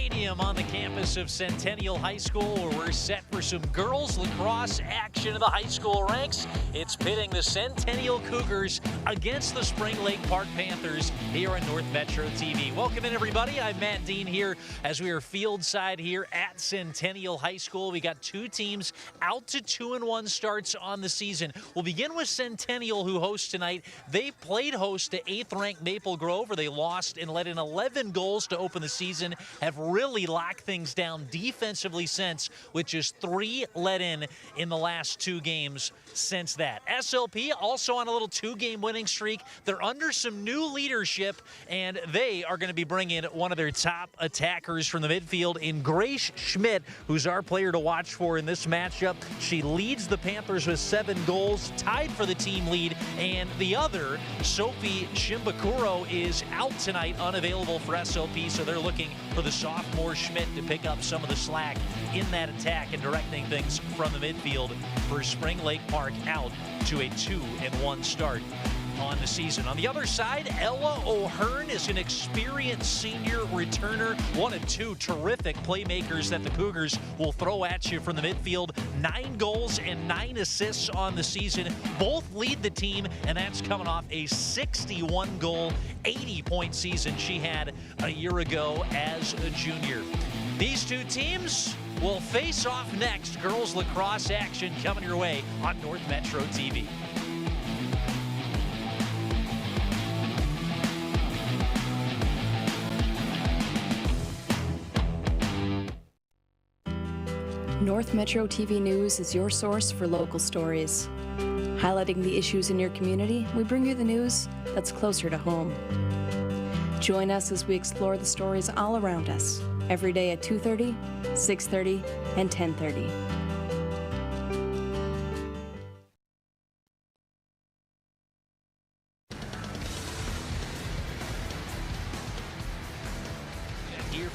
Stadium on the campus of Centennial High School, where we're set for some girls lacrosse action in the high school ranks. It's pitting the Centennial Cougars against the Spring Lake Park Panthers here on North Metro TV. Welcome in, everybody. I'm Matt Dean here as we are field side here at Centennial High School. We got two teams out to 2-1 starts on the season. We'll begin with Centennial, who hosts tonight. They played host to 8th-ranked Maple Grove, where they lost and let in 11 goals to open the season. Have really locked things down defensively since, with just 3 let in the last 2 games since that. SLP also on a little 2-game winning streak. They're under some new leadership, and they are going to be bringing one of their top attackers from the midfield in Grace Schmidt, who's our player to watch for in this matchup. She leads the Panthers with 7 goals, tied for the team lead, and the other, Sophie Shimbakuro, is out tonight, unavailable for SLP, so they're looking for the sophomore Schmidt to pick up some of the slack in that attack and directing things from the midfield for Spring Lake Park out to a 2-1 start on the season. On the other side, Ella O'Hearn is an experienced senior returner, one of 2 terrific playmakers that the Cougars will throw at you from the midfield. 9 goals and 9 assists on the season. Both lead the team, and that's coming off a 61-goal, 80-point season she had a year ago as a junior. These 2 teams will face off next. Girls lacrosse action coming your way on North Metro TV. North Metro TV News is your source for local stories. Highlighting the issues in your community, we bring you the news that's closer to home. Join us as we explore the stories all around us, every day at 2:30, 6:30, and 10:30.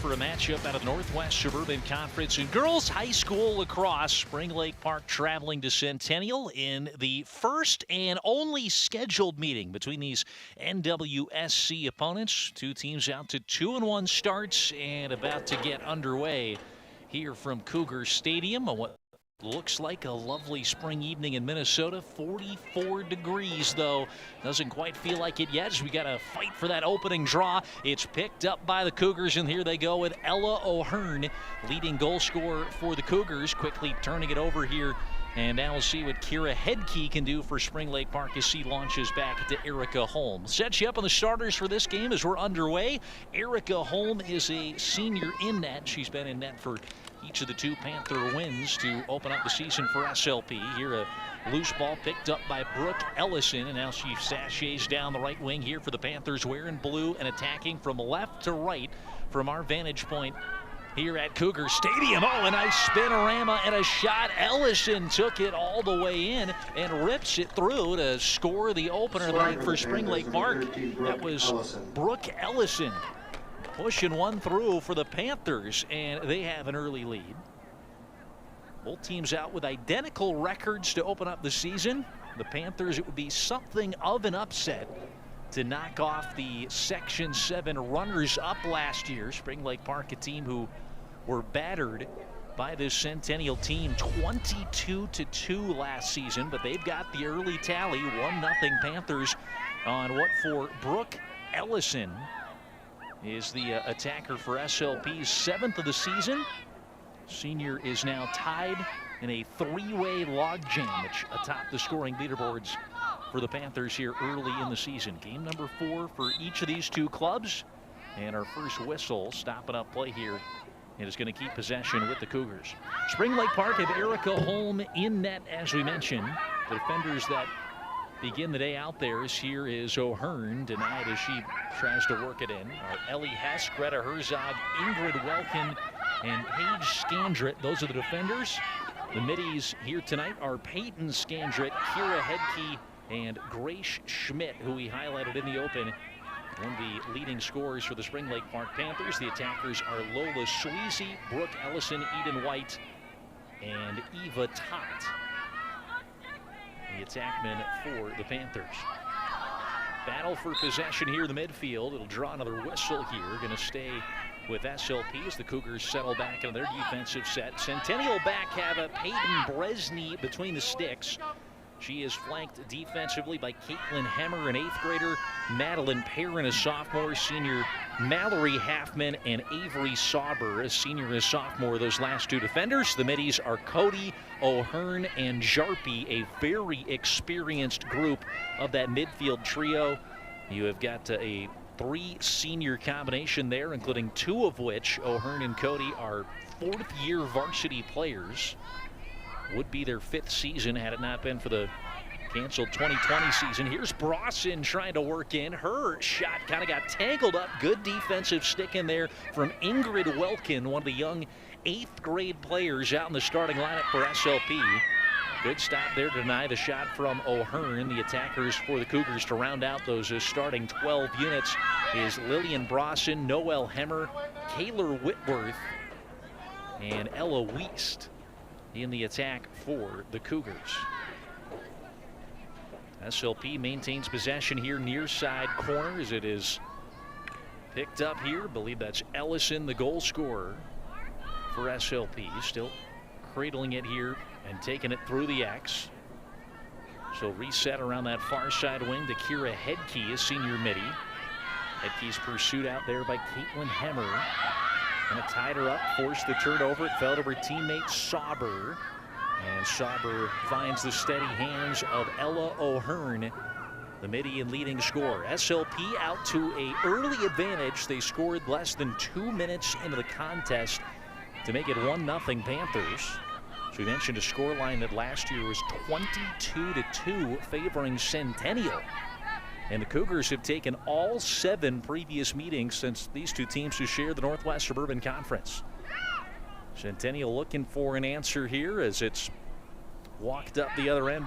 For a matchup out of the Northwest Suburban Conference in girls high school lacrosse. Spring Lake Park traveling to Centennial in the first and only scheduled meeting between these NWSC opponents. 2 teams out to 2-1 starts and about to get underway here from Cougar Stadium. What looks like a lovely spring evening in Minnesota. 44 degrees, though. Doesn't quite feel like it yet, as we got to fight for that opening draw. It's picked up by the Cougars, and here they go with Ella O'Hearn, leading goal scorer for the Cougars. Quickly turning it over here, and now we'll see what Kira Hedke can do for Spring Lake Park as she launches back to Erica Holm. Set you up on the starters for this game as we're underway. Erica Holm is a senior in net. She's been in net for each of the 2 Panther wins to open up the season for SLP. Here a loose ball picked up by Brooke Ellison, and now she sachets down the right wing here for the Panthers, wearing blue and attacking from left to right from our vantage point here at Cougar Stadium. Oh, a nice spinorama and a shot. Ellison took it all the way in and rips it through to score the opener line for Spring Lake Park. That was Brooke Ellison pushing one through for the Panthers, and they have an early lead. Both teams out with identical records to open up the season. The Panthers, it would be something of an upset to knock off the Section 7 runners-up last year. Spring Lake Park, a team who were battered by this Centennial team 22-2 last season, but they've got the early tally, 1-0 Panthers on what for Brooke Ellison is the attacker for SLP's 7th of the season. Senior is now tied in a 3-way logjam atop the scoring leaderboards for the Panthers here early in the season. Game number 4 for each of these 2 clubs, and our first whistle stopping up play here. It is going to keep possession with the Cougars. Spring Lake Park have Erica Holm in net, as we mentioned. The defenders that begin the day out there. Here is O'Hearn, denied as she tries to work it in. Ellie Hess, Greta Herzog, Ingrid Welkin, and Paige Scandrett. Those are the defenders. The middies here tonight are Peyton Scandrett, Kira Hedke, and Grace Schmidt, who we highlighted in the open. One of the leading scorers for the Spring Lake Park Panthers. The attackers are Lola Sweezy, Brooke Ellison, Eden White, and Eva Tott, the attackman for the Panthers. Battle for possession here in the midfield. It'll draw another whistle here. Going to stay with SLP as the Cougars settle back into their defensive set. Centennial back have a Peyton Bresney between the sticks. She is flanked defensively by Caitlin Hemmer, an 8th grader, Madeline Perrin, a sophomore, senior Mallory Halfman, and Avery Sauber, a senior and a sophomore. Those last two defenders. The middies are Cody, O'Hearn, and Jarpie, a very experienced group of that midfield trio. You have got a 3 senior combination there, including 2 of which, O'Hearn and Cody, are 4th-year varsity players. Would be their 5th season had it not been for the canceled 2020 season. Here's Brawson trying to work in. Her shot kind of got tangled up. Good defensive stick in there from Ingrid Welkin, one of the young 8th grade players out in the starting lineup for SLP. Good stop there to deny the shot from O'Hearn. The attackers for the Cougars to round out those starting 12 units is Lillian Brawson, Noelle Hemmer, Kaylor Whitworth, and Ella Wiest in the attack for the Cougars. SLP maintains possession here near side corner as it is picked up here. I believe that's Ellison, the goal scorer for SLP. Still cradling it here and taking it through the X. So reset around that far side wing to Kira Hedke, a senior midi. Hedke's pursued out there by Caitlin Hemmer. And it tied her up, forced the turnover. It fell to her teammate Sauber. And Sauber finds the steady hands of Ella O'Hearn, the midi and leading scorer. SLP out to an early advantage. They scored less than 2 minutes into the contest to make it 1-0 Panthers. So we mentioned a scoreline that last year was 22-2 favoring Centennial. And the Cougars have taken all 7 previous meetings since these two teams who share the Northwest Suburban Conference. Centennial looking for an answer here as it's walked up the other end.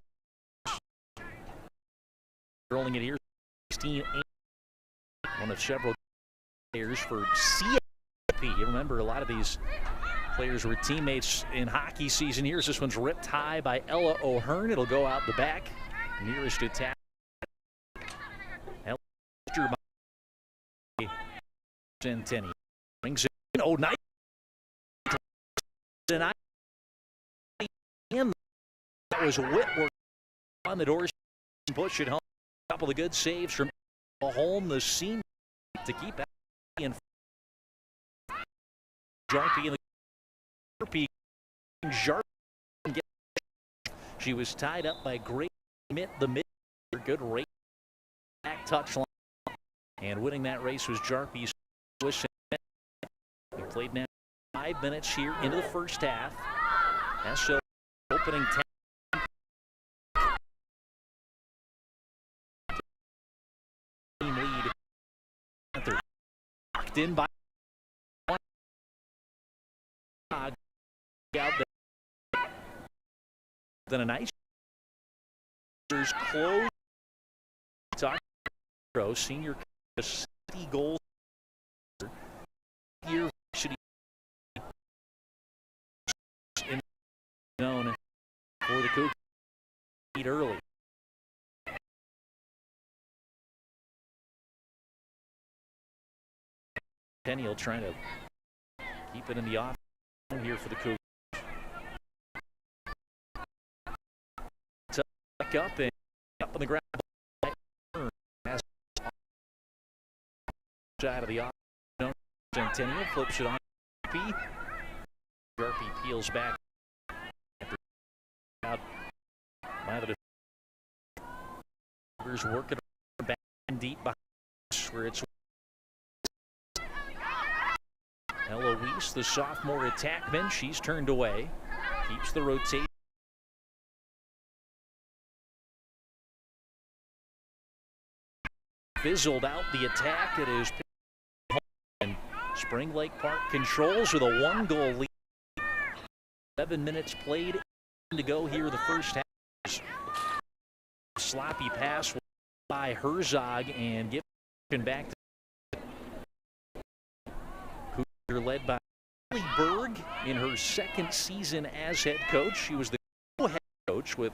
Rolling it here, 16-8. One of several players for CFP. You remember a lot of these players were teammates in hockey season years. This one's ripped high by Ella O'Hearn. It'll go out the back. Nearest attack. Centennial brings it in. Oh, nice. And that was Whitworth on the doors. Push it home. A couple of good saves from home. The seam to keep that in. Jarpie in the Jarpie. She was tied up by Great Mitt, the mid. Good race back touch line. And winning that race was Jarpie's. We played now 5 minutes here into the first half. SL opening 10 lead. Panther locked in by out there. Then a nice close. Talk senior 60 goals. Year should he known for the Cougars early. Centennial trying to keep it in the off here for the Cougars. Tuck up and up on the ground. Side of the off. Centennial flips it on. Jarpie peels back. Out by the defenders, working back and deep behind where it's Eloise, the sophomore attackman. She's turned away. Keeps the rotation. Fizzled out the attack. It is Spring Lake Park controls with a 1-goal lead. 7 minutes played to go here the first half. Sloppy pass by Herzog and given back to Cougar, led by Kelly Berg in her 2nd season as head coach. She was the head coach with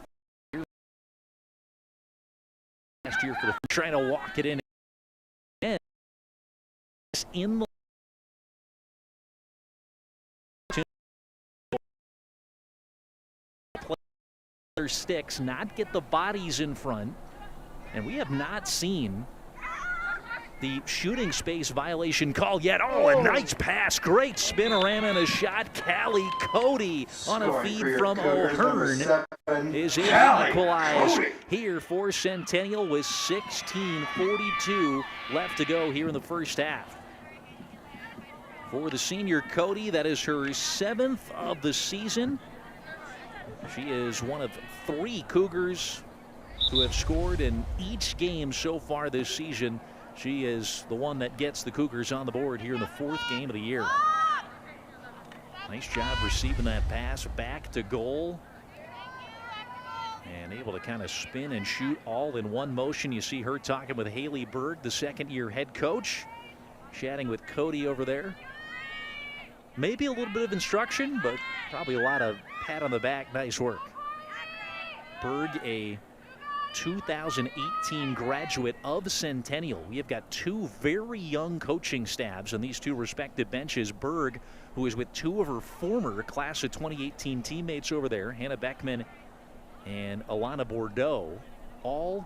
last year for the trying to walk it in the their sticks, not get the bodies in front. And we have not seen the shooting space violation call yet. Oh, a nice pass. Great spinorama and a shot. Callie Cody on a feed from O'Hearn is able to equalize here for Centennial with 16:42 left to go here in the first half. For the senior Cody, that is her 7th of the season. She is one of 3 Cougars who have scored in each game so far this season. She is the one that gets the Cougars on the board here in the 4th game of the year. Nice job receiving that pass back to goal. And able to kind of spin and shoot all in one motion. You see her talking with Haley Berg, the 2nd-year head coach. Chatting with Cody over there. Maybe a little bit of instruction, but probably a lot of pat on the back. Nice work. Berg, a 2018 graduate of Centennial. We have got 2 very young coaching staffs on these 2 respective benches. Berg, who is with 2 of her former class of 2018 teammates over there, Hannah Beckman and Alana Bordeaux, all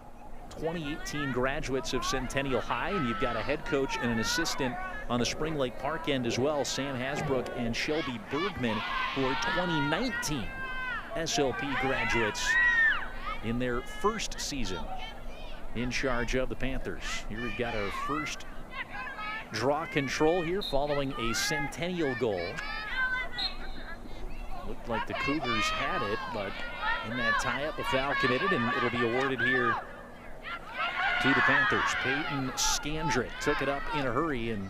2018 graduates of Centennial High. And you've got a head coach and an assistant on the Spring Lake Park end as well, Sam Hasbrook and Shelby Bergman, who are 2019 SLP graduates in their first season in charge of the Panthers. Here we've got our first draw control here following a Centennial goal. Looked like the Cougars had it, but in that tie-up, a foul committed, and it'll be awarded here to the Panthers. Peyton Scandrick took it up in a hurry and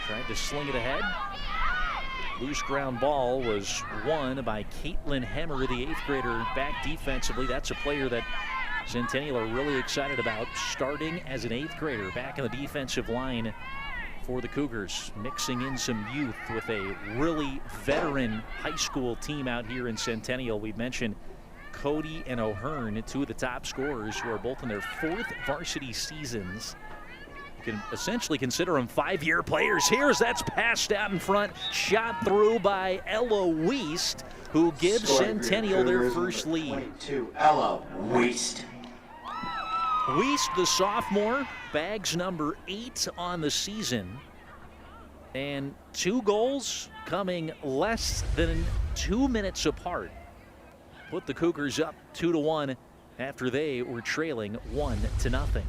tried to sling it ahead. Loose ground ball was won by Caitlin Hemmer, the 8th grader, back defensively. That's a player that Centennial are really excited about, starting as an 8th grader back in the defensive line for the Cougars, mixing in some youth with a really veteran high school team out here in Centennial. We've mentioned Cody and O'Hearn, 2 of the top scorers who are both in their 4th varsity seasons. Can essentially consider them 5-year players. Here's that's passed out in front, shot through by Ella Wiest, who gives Centennial their first lead. 22, Ella Wiest. Wiest, the sophomore, bags number 8 on the season, and 2 goals coming less than 2 minutes apart. Put the Cougars up 2-1 after they were trailing 1-0.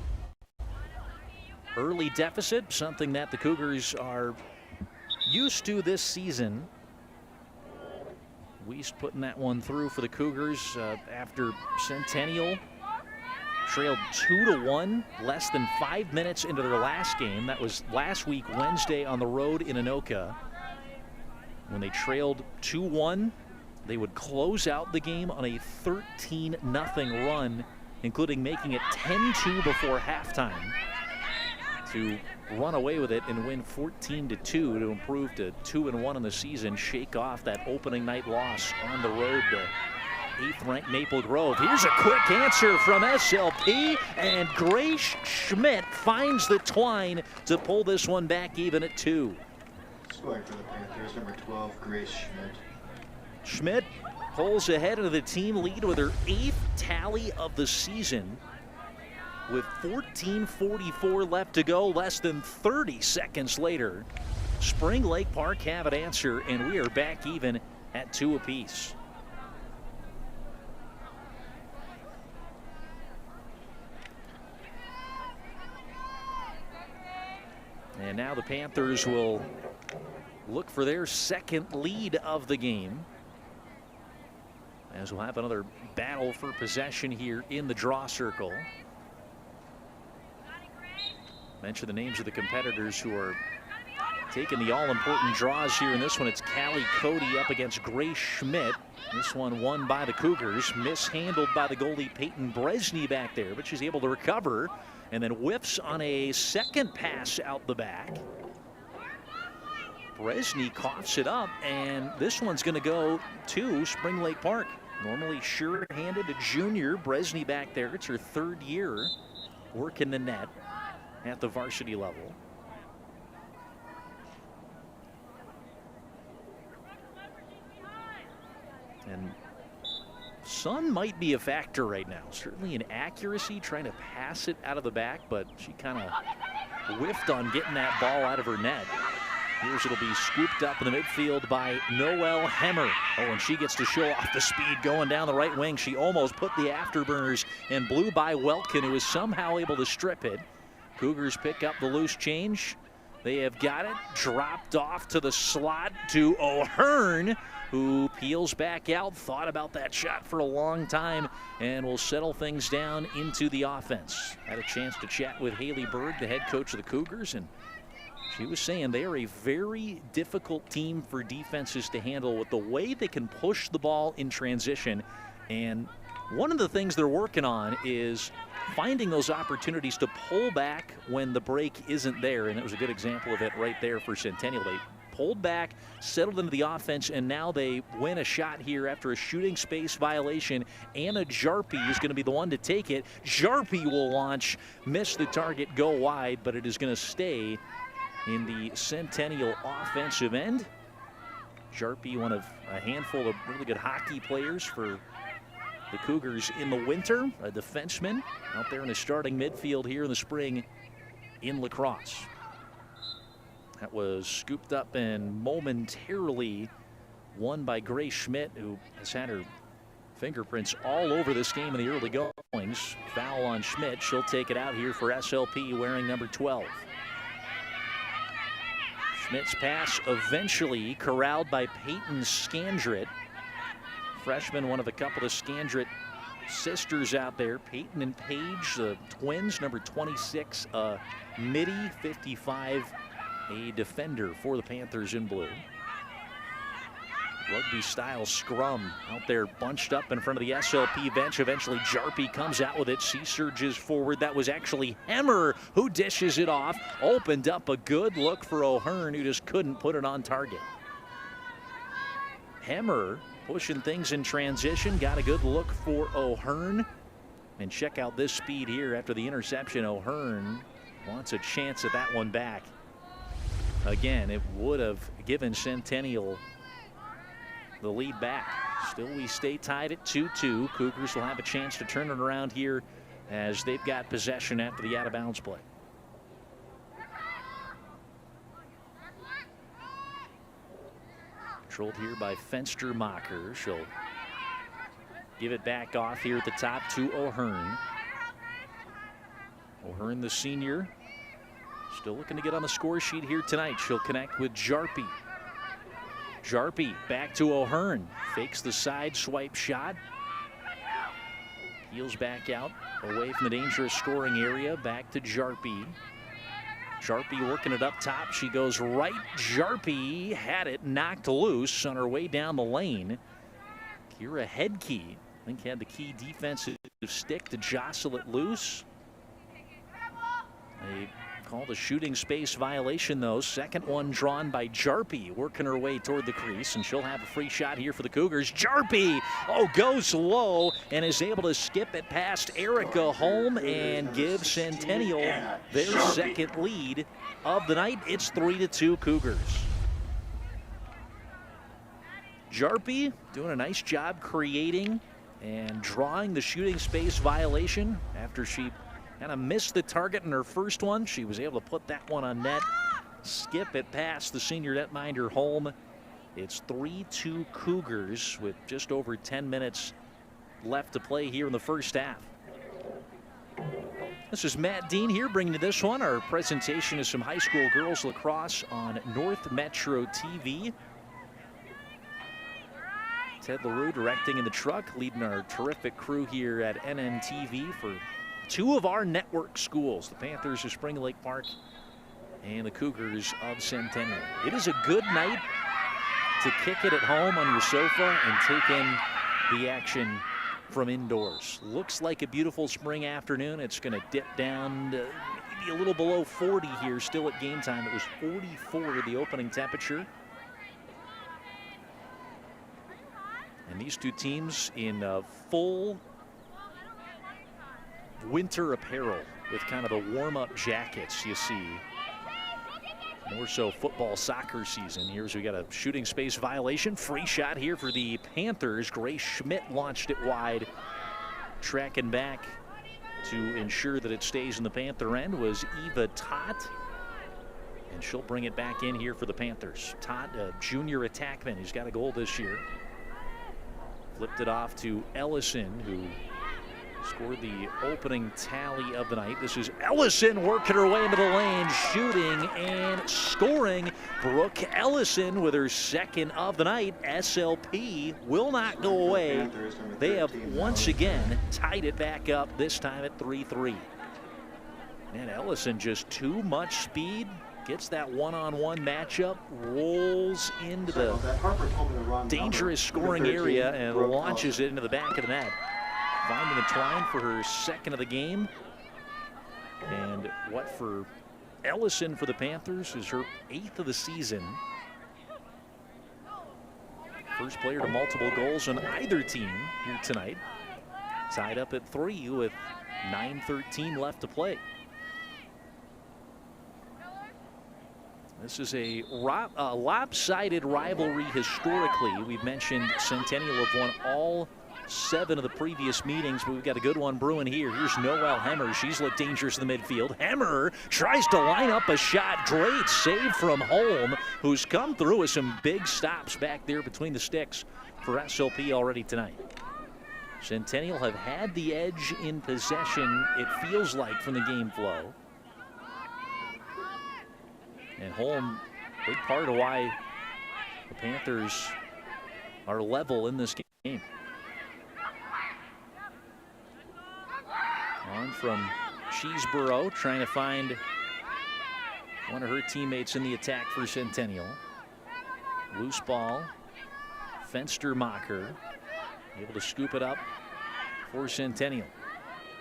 Early deficit, something that the Cougars are used to this season. Wiest putting that one through for the Cougars after Centennial trailed 2-1 less than 5 minutes into their last game. That was last week, Wednesday, on the road in Anoka. When they trailed 2-1, they would close out the game on a 13-0 run, including making it 10-2 before halftime, to run away with it and win 14-2 to improve to 2-1 in the season, shake off that opening night loss on the road to 8th-ranked Maple Grove. Here's a quick answer from SLP, and Grace Schmidt finds the twine to pull this one back even at 2. Scoring for the Panthers, number 12, Grace Schmidt. Schmidt pulls ahead of the team lead with her 8th tally of the season. With 14:44 left to go, less than 30 seconds later, Spring Lake Park have an answer, and we are back even at 2 apiece. And now the Panthers will look for their 2nd lead of the game, as we'll have another battle for possession here in the draw circle. Mention the names of the competitors who are taking the all-important draws here in this one. It's Callie Cody up against Grace Schmidt. This one won by the Cougars, mishandled by the goalie Peyton Bresney back there, but she's able to recover and then whiffs on a second pass out the back. Bresney coughs it up, and this one's going to go to Spring Lake Park. Normally sure-handed, a junior. Bresney back there, it's her 3rd year working the net at the varsity level. And sun might be a factor right now. Certainly in accuracy, trying to pass it out of the back, but she kind of whiffed on getting that ball out of her net. Here's it'll be scooped up in the midfield by Noelle Hemmer. Oh, and she gets to show off the speed going down the right wing. She almost put the afterburners and blew by Welkin, who was somehow able to strip it. Cougars pick up the loose change. They have got it dropped off to the slot to O'Hearn, who peels back out, thought about that shot for a long time, and will settle things down into the offense. Had a chance to chat with Haley Berg, the head coach of the Cougars, and she was saying they are a very difficult team for defenses to handle with the way they can push the ball in transition. And one of the things they're working on is finding those opportunities to pull back when the break isn't there. And that was a good example of it right there for Centennial. They pulled back, settled into the offense, and now they win a shot here after a shooting space violation. Anna Jarpie is going to be the one to take it. Jarpie will launch, miss the target, go wide, but it is going to stay in the Centennial offensive end. Jarpie, one of a handful of really good hockey players for the Cougars in the winter, a defenseman out there in the starting midfield here in the spring in Lacrosse. That was scooped up and momentarily won by Grace Schmidt, who has had her fingerprints all over this game in the early goings. Foul on Schmidt. She'll take it out here for SLP wearing number 12. Schmidt's pass eventually corralled by Peyton Scandrett. Freshman, one of a couple of Scandrett sisters out there. Peyton and Paige, the twins, number 26, midi, 55, a defender for the Panthers in blue. Rugby-style scrum out there bunched up in front of the SLP bench. Eventually, Jarpie comes out with it. She surges forward. That was actually Hemmer who dishes it off. Opened up a good look for O'Hearn, who just couldn't put it on target. Hemmer pushing things in transition. Got a good look for O'Hearn. And check out this speed here after the interception. O'Hearn wants a chance at that one back. Again, it would have given Centennial the lead back. Still, we stay tied at 2-2. Cougars will have a chance to turn it around here as they've got possession after the out-of-bounds play. Controlled here by Fenstermacher. She'll give it back off here at the top to O'Hearn. O'Hearn, the senior, still looking to get on the score sheet here tonight. She'll connect with Jarpie. Jarpie back to O'Hearn. Fakes the side swipe shot. Peels back out away from the dangerous scoring area. Back to Jarpie. Jarpie working it up top. She goes right. Jarpie had it knocked loose on her way down the lane. Kira Headkey, I think, had the key defensive stick to jostle it loose. They called a shooting space violation, though. Second one drawn by Jarpie, working her way toward the crease, and she'll have a free shot here for the Cougars. Jarpie, goes low and is able to skip it past Erica Holm and give Centennial their second lead of the night. It's 3-2 Cougars. Jarpie doing a nice job creating and drawing the shooting space violation after she kind of missed the target in her first one. She was able to put that one on net, skip it past the senior netminder Holm. It's 3-2 Cougars with just over 10 minutes left to play here in the first half. This is Matt Dean here bringing you this one. Our presentation is some high school girls lacrosse on North Metro TV. Ted LaRue directing in the truck, leading our terrific crew here at NNTV for two of our network schools, the Panthers of Spring Lake Park and the Cougars of Centennial. It is a good night to kick it at home on your sofa and take in the action from indoors. Looks like a beautiful spring afternoon. It's going to dip down to maybe a little below 40 here still at game time. It was 44 the opening temperature. And these two teams in full winter apparel with kind of the warm-up jackets you see More so football soccer season. Here's we got a shooting space violation. Free shot here for the Panthers. Grace Schmidt launched it wide. Tracking back to ensure that it stays in the Panther end was Eva Tott. And she'll bring it back in here for the Panthers. Tott, a junior attackman who's got a goal this year. Flipped it off to Ellison, who scored the opening tally of the night. This is Ellison working her way into the lane, shooting and scoring. Brooke Ellison with her second of the night. SLP will not go away. They have once again tied it back up, this time at 3-3. And Ellison just too much speed. Gets that one-on-one matchup, rolls into the dangerous scoring area and launches it into the back of the net. Finding the twine for her second of the game. And what for Ellison for the Panthers is her 8th of the season. First player to multiple goals on either team here tonight. Tied up at 3 with 9:13 left to play. This is a lopsided rivalry historically. We've mentioned Centennial have won all 7 of the previous meetings, but we've got a good one brewing here. Here's Noelle Hemmer. She's looked dangerous in the midfield. Hemmer tries to line up a shot. Great save from Holm, who's come through with some big stops back there between the sticks for SLP already tonight. Centennial have had the edge in possession, it feels like, from the game flow. And Holm, big part of why the Panthers are level in this game. On from Cheeseborough, trying to find one of her teammates in the attack for Centennial. Loose ball. Fenstermacher able to scoop it up for Centennial.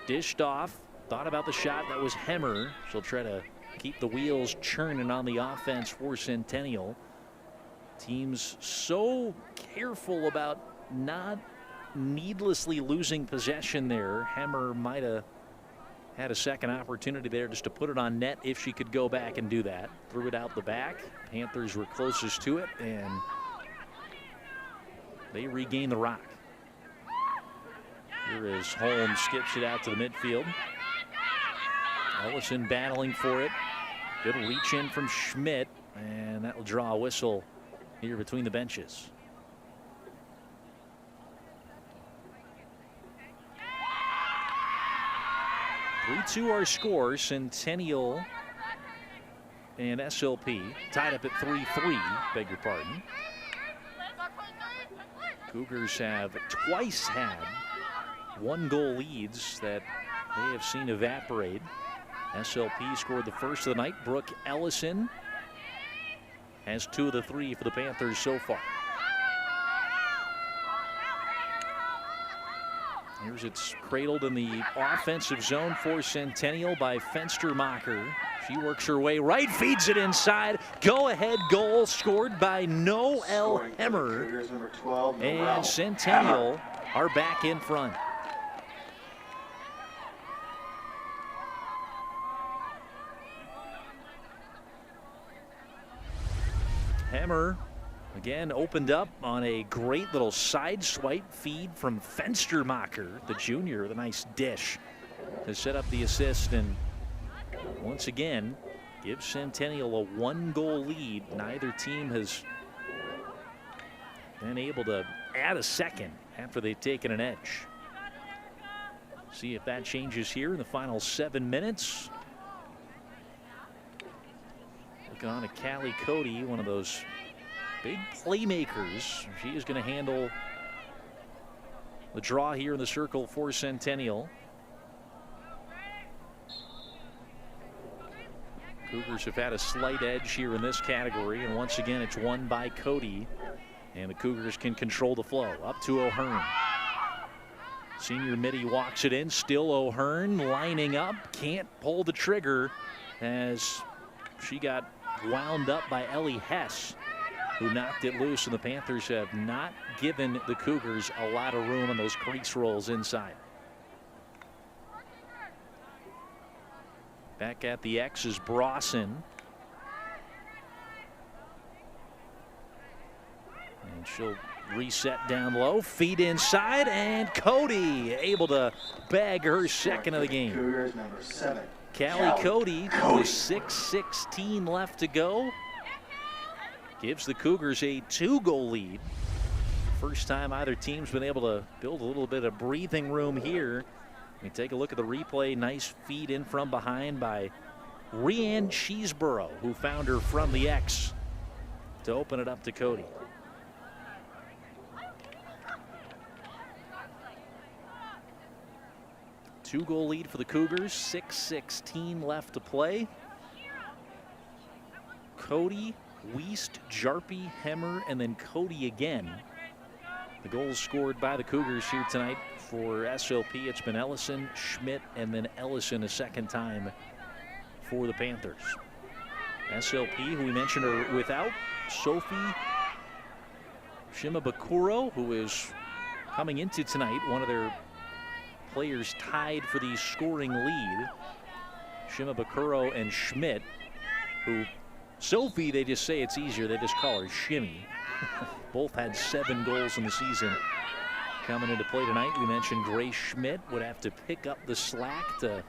Dished off. Thought about the shot. That was Hemmer. She'll try to keep the wheels churning on the offense for Centennial. Teams so careful about not needlessly losing possession there. Hemmer might have had a second opportunity there just to put it on net if she could go back and do that. Threw it out the back. Panthers were closest to it, and they regain the rock. Here is Holmes, skips it out to the midfield. Ellison battling for it. Good reach in from Schmidt, and that will draw a whistle here between the benches. (3-2) our score. Centennial and SLP tied up at 3-3. Beg your pardon. Cougars have twice had 1-goal leads that they have seen evaporate. SLP scored the first of the night. Brooke Ellison has 2 of the 3 for the Panthers so far. Here's it's cradled in the offensive zone for Centennial by Fenstermacher. She works her way right, feeds it inside. Go-ahead goal scored by Noelle Hemmer. And Centennial are back in front. Hemmer again opened up on a great little side swipe feed from Fenstermacher, the junior, with a nice dish to set up the assist, and once again gives Centennial a 1-goal lead. Neither team has been able to add a second after they've taken an edge. See if that changes here in the final 7 minutes. Looking on to Callie Cody, one of those big playmakers. She is going to handle the draw here in the circle for Centennial. Cougars have had a slight edge here in this category, and once again it's won by Cody, and the Cougars can control the flow. Up to O'Hearn. Senior midi walks it in. Still O'Hearn lining up. Can't pull the trigger as she got wound up by Ellie Hess, who knocked it loose, and the Panthers have not given the Cougars a lot of room on those crease rolls inside. Back at the X is Brawson. And she'll reset down low, feed inside, and Cody able to bag her second of the game. Cougars, number 7. Callie Cody with 6:16 left to go. Gives the Cougars a 2-goal lead. First time either team's been able to build a little bit of breathing room here. We take a look at the replay. Nice feed in from behind by Rianne Cheeseborough, who found her from the X to open it up to Cody. Two-goal lead for the Cougars, 6:16 left to play. Cody, Wiest, Jarpie, Hemmer, and then Cody again. The goals scored by the Cougars here tonight for SLP. It's been Ellison, Schmidt, and then Ellison a second time for the Panthers. SLP, who we mentioned, are without Sophie Shimabukuro, who is coming into tonight. One of their players tied for the scoring lead. Shimabukuro and Schmidt, who Sophie, they just say it's easier. They just call her Shimmy. Both had 7 goals in the season. Coming into play tonight, we mentioned Grace Schmidt would have to pick up the slack to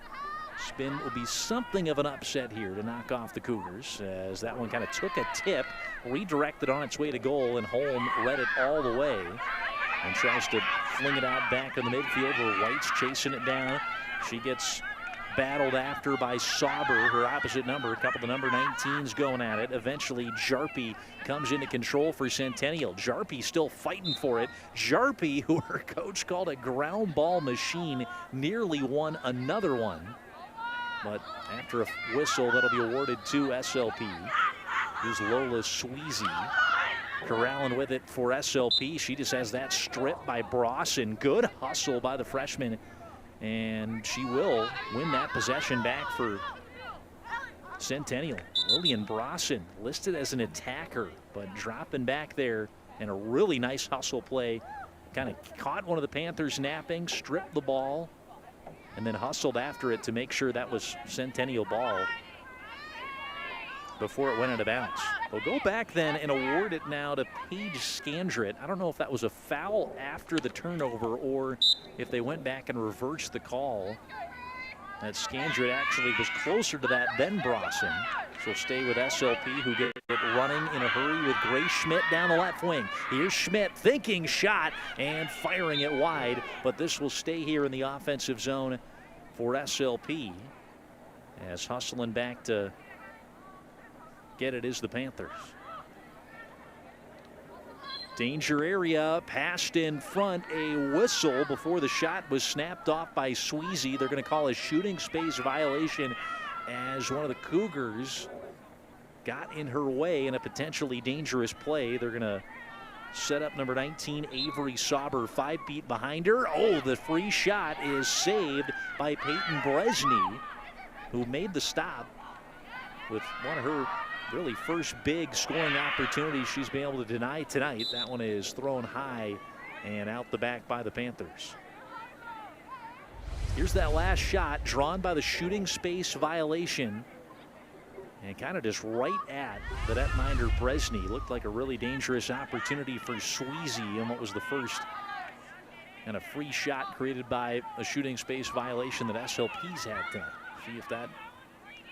spin. Will be something of an upset here to knock off the Cougars, as that one kind of took a tip, redirected on its way to goal, and Holm read it all the way and tries to fling it out back in the midfield where White's chasing it down. She gets battled after by Sauber, her opposite number. A couple of the number 19s going at it. Eventually, Jarpie comes into control for Centennial. Jarpie still fighting for it. Jarpie, who her coach called a ground ball machine, nearly won another one. But after a whistle, that'll be awarded to SLP. Here's Lola Sweezy corralling with it for SLP. She just has that strip by Brawson. Good hustle by the freshman. And she will win that possession back for Centennial. Lillian Brawson listed as an attacker, but dropping back there, and a really nice hustle play. Kind of caught one of the Panthers napping, stripped the ball, and then hustled after it to make sure that was Centennial ball before it went out of bounds. We'll go back then and award it now to Paige Scandrett. I don't know if that was a foul after the turnover or if they went back and reversed the call. That Scandrett actually was closer to that than Brawson. She'll stay with SLP, who get it running in a hurry with Grace Schmidt down the left wing. Here's Schmidt thinking shot and firing it wide, but this will stay here in the offensive zone for SLP, as hustling back to get it is the Panthers. Danger area, passed in front, a whistle before the shot was snapped off by Sweezy. They're going to call a shooting space violation as one of the Cougars got in her way in a potentially dangerous play. They're going to set up number 19, Avery Sauber, 5 feet behind her. Oh, the free shot is saved by Peyton Bresney, who made the stop with one of her really first big scoring opportunity she's been able to deny tonight. That one is thrown high and out the back by the Panthers. Here's that last shot drawn by the shooting space violation, and kind of just right at the netminder Bresney. Looked like a really dangerous opportunity for Sweezy in what was the first and a free shot created by a shooting space violation that SLP's had tonight. See if that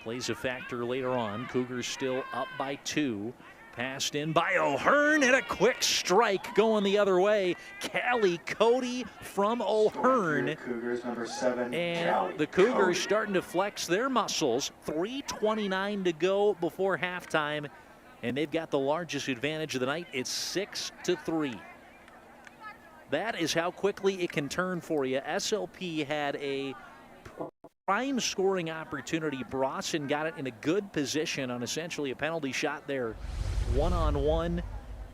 plays a factor later on. Cougars still up by 2. Passed in by O'Hearn, and a quick strike going the other way. Callie Cody from O'Hearn. Cougars, number 7. And the Cougars starting to flex their muscles. 3:29 to go before halftime, and they've got the largest advantage of the night. It's 6-3. That is how quickly it can turn for you. SLP had a prime scoring opportunity. Brawson got it in a good position on essentially a penalty shot there, one-on-one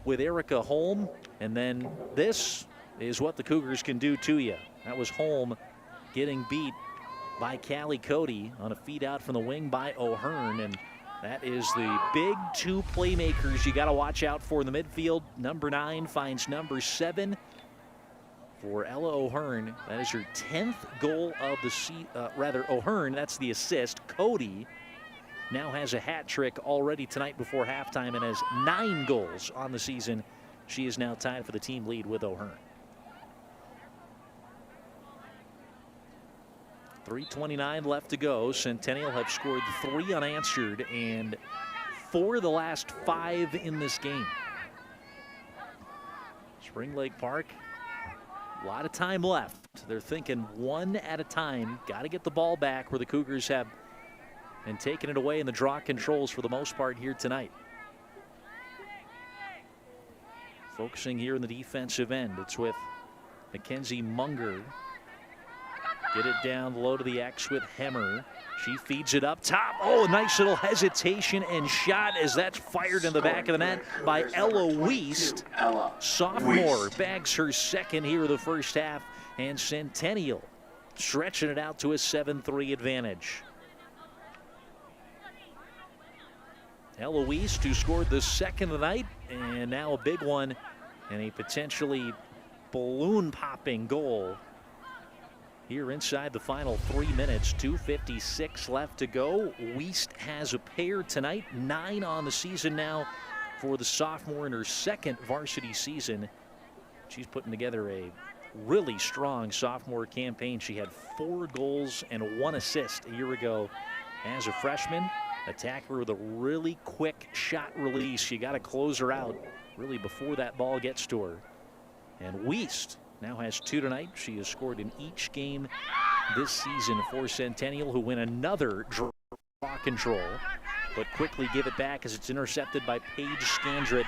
with Erica Holm. And then this is what the Cougars can do to you. That was Holm getting beat by Callie Cody on a feed out from the wing by O'Hearn. And that is the big 2 playmakers you got to watch out for in the midfield. Number 9 finds number 7. For Ella O'Hearn, that is her 10th goal of the season. O'Hearn, that's the assist. Cody now has a hat trick already tonight before halftime and has 9 goals on the season. She is now tied for the team lead with O'Hearn. 3:29 left to go. Centennial have scored 3 unanswered and 4 of the last 5 in this game. Spring Lake Park, a lot of time left. They're thinking one at a time. Got to get the ball back where the Cougars have been taking it away in the draw controls for the most part here tonight. Focusing here in the defensive end. It's with Mackenzie Munger. Get it down low to the X with Hemmer. She feeds it up top. Oh, a nice little hesitation and shot as that's fired in the back of the net by Ella Wiest. Sophomore bags her second here of the first half, and Centennial stretching it out to a 7-3 advantage. Ella Wiest, who scored the second of the night, and now a big one and a potentially balloon-popping goal here inside the final 3 minutes. 2:56 left to go. Wiest has a pair tonight, 9 on the season now for the sophomore in her second varsity season. She's putting together a really strong sophomore campaign. She had 4 goals and 1 assist a year ago as a freshman. Attacker with a really quick shot release. You got to close her out really before that ball gets to her. And Wiest now has 2 tonight. She has scored in each game this season for Centennial, who win another draw control, but quickly give it back as it's intercepted by Paige Scandrett.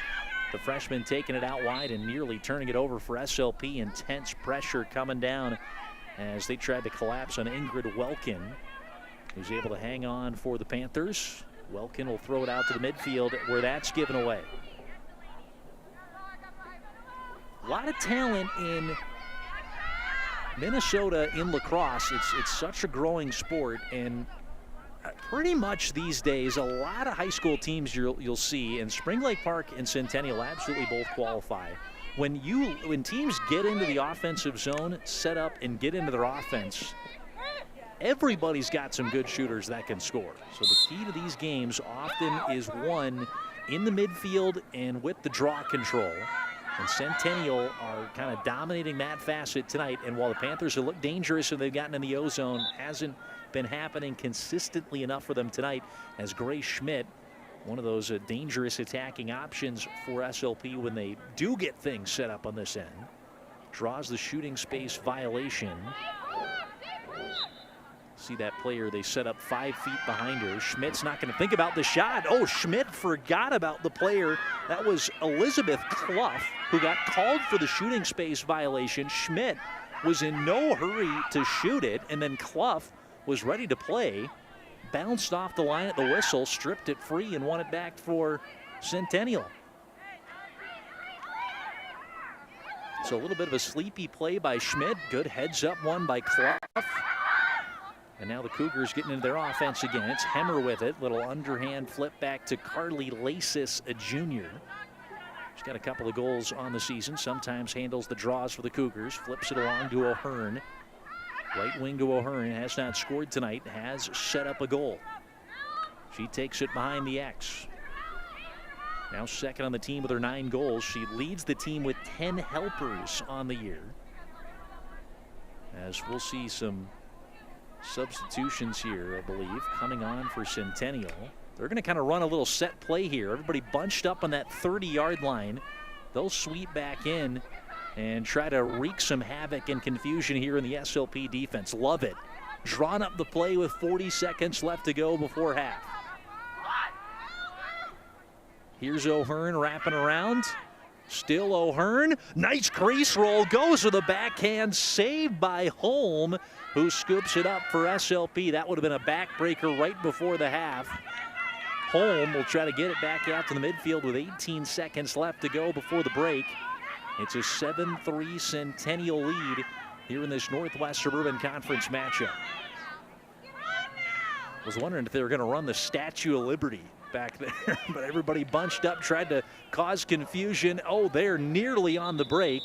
The freshman taking it out wide and nearly turning it over for SLP. Intense pressure coming down as they tried to collapse on Ingrid Welkin, who's able to hang on for the Panthers. Welkin will throw it out to the midfield where that's given away. A lot of talent in Minnesota in lacrosse. It's such a growing sport, and pretty much these days a lot of high school teams you'll see, and Spring Lake Park and Centennial absolutely both qualify. When teams get into the offensive zone, set up and get into their offense, everybody's got some good shooters that can score. So the key to these games often is won in the midfield and with the draw control. And Centennial are kind of dominating that facet tonight. And while the Panthers have looked dangerous and they've gotten in the O-zone, hasn't been happening consistently enough for them tonight, as Grace Schmidt, one of those dangerous attacking options for SLP when they do get things set up on this end, draws the shooting space violation. See that player they set up 5 feet behind her. Schmidt's not going to think about the shot. Oh, Schmidt forgot about the player. That was Elizabeth Clough, who got called for the shooting space violation. Schmidt was in no hurry to shoot it, and then Clough was ready to play. Bounced off the line at the whistle, stripped it free, and won it back for Centennial. So a little bit of a sleepy play by Schmidt. Good heads-up one by Clough. And now the Cougars getting into their offense again. It's Hemmer with it. Little underhand flip back to Carly Lasis, a junior. She's got a couple of goals on the season. Sometimes handles the draws for the Cougars. Flips it along to O'Hearn. Right wing to O'Hearn. Has not scored tonight. Has set up a goal. She takes it behind the X. Now second on the team with her 9 goals. She leads the team with 10 helpers on the year. As we'll see some substitutions here, I believe, coming on for Centennial. They're going to kind of run a little set play here. Everybody bunched up on that 30-yard line. They'll sweep back in and try to wreak some havoc and confusion here in the SLP defense. Love it. Drawn up the play with 40 seconds left to go before half. Here's O'Hearn wrapping around. Still O'Hearn. Nice crease roll. Goes with a backhand save by Holm, who scoops it up for SLP. That would have been a backbreaker right before the half. Holm will try to get it back out to the midfield with 18 seconds left to go before the break. It's a 7-3 Centennial lead here in this Northwest Suburban Conference matchup. Was wondering if they were going to run the Statue of Liberty back there, but everybody bunched up, tried to cause confusion. Oh, they're nearly on the break.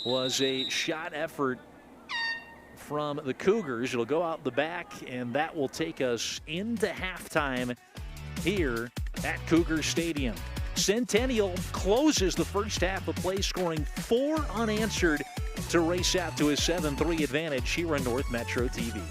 Was a shot effort from the Cougars. It'll go out the back, and that will take us into halftime here at Cougar Stadium. Centennial closes the first half of play, scoring 4 unanswered to race out to a 7-3 advantage here on North Metro TV.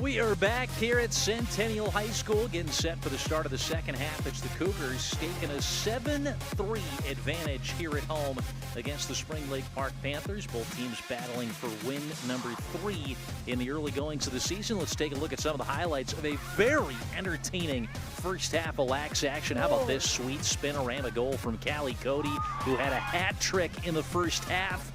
We are back here at Centennial High School, getting set for the start of the second half. It's the Cougars staking a 7-3 advantage here at home against the Spring Lake Park Panthers. Both teams battling for win number 3 in the early goings of the season. Let's take a look at some of the highlights of a very entertaining first half of Lax action. How about this sweet spinorama goal from Callie Cody, who had a hat trick in the first half.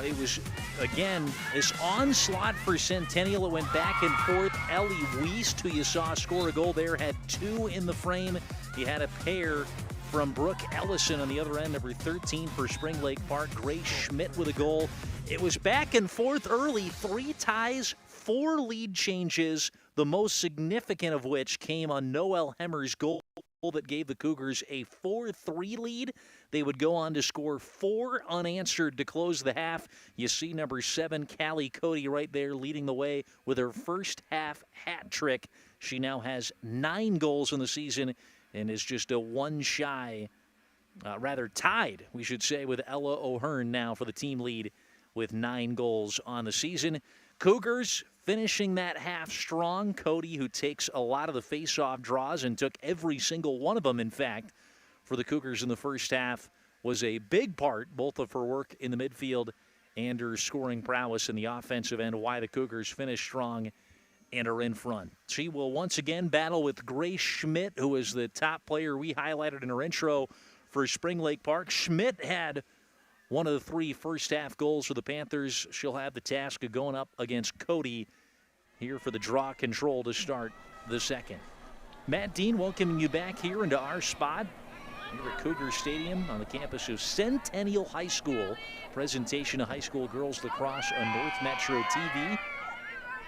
It was, again, this onslaught for Centennial. It went back and forth. Ellie Wiest, who you saw score a goal there, had 2 in the frame. He had a pair from Brooke Ellison on the other end, number 13 for Spring Lake Park. Grace Schmidt with a goal. It was back and forth early. 3 ties, 4 lead changes, the most significant of which came on Noelle Hemmer's goal that gave the Cougars a 4-3 lead. They would go on to score 4 unanswered to close the half. You see number 7, Callie Cody, right there leading the way with her first half hat trick. She now has 9 goals in the season and is just a one shy, tied, we should say, with Ella O'Hearn now for the team lead with 9 goals on the season. Cougars finishing that half strong. Cody, who takes a lot of the face-off draws and took every single one of them, in fact, for the Cougars in the first half, was a big part, both of her work in the midfield and her scoring prowess in the offensive end, why the Cougars finish strong and are in front. She will once again battle with Grace Schmidt, who is the top player we highlighted in her intro for Spring Lake Park. Schmidt had one of the 3 first-half goals for the Panthers. She'll have the task of going up against Cody here for the draw control to start the second. Matt Dean welcoming you back here into our spot here at Cougar Stadium on the campus of Centennial High School. Presentation of high school girls lacrosse on North Metro TV.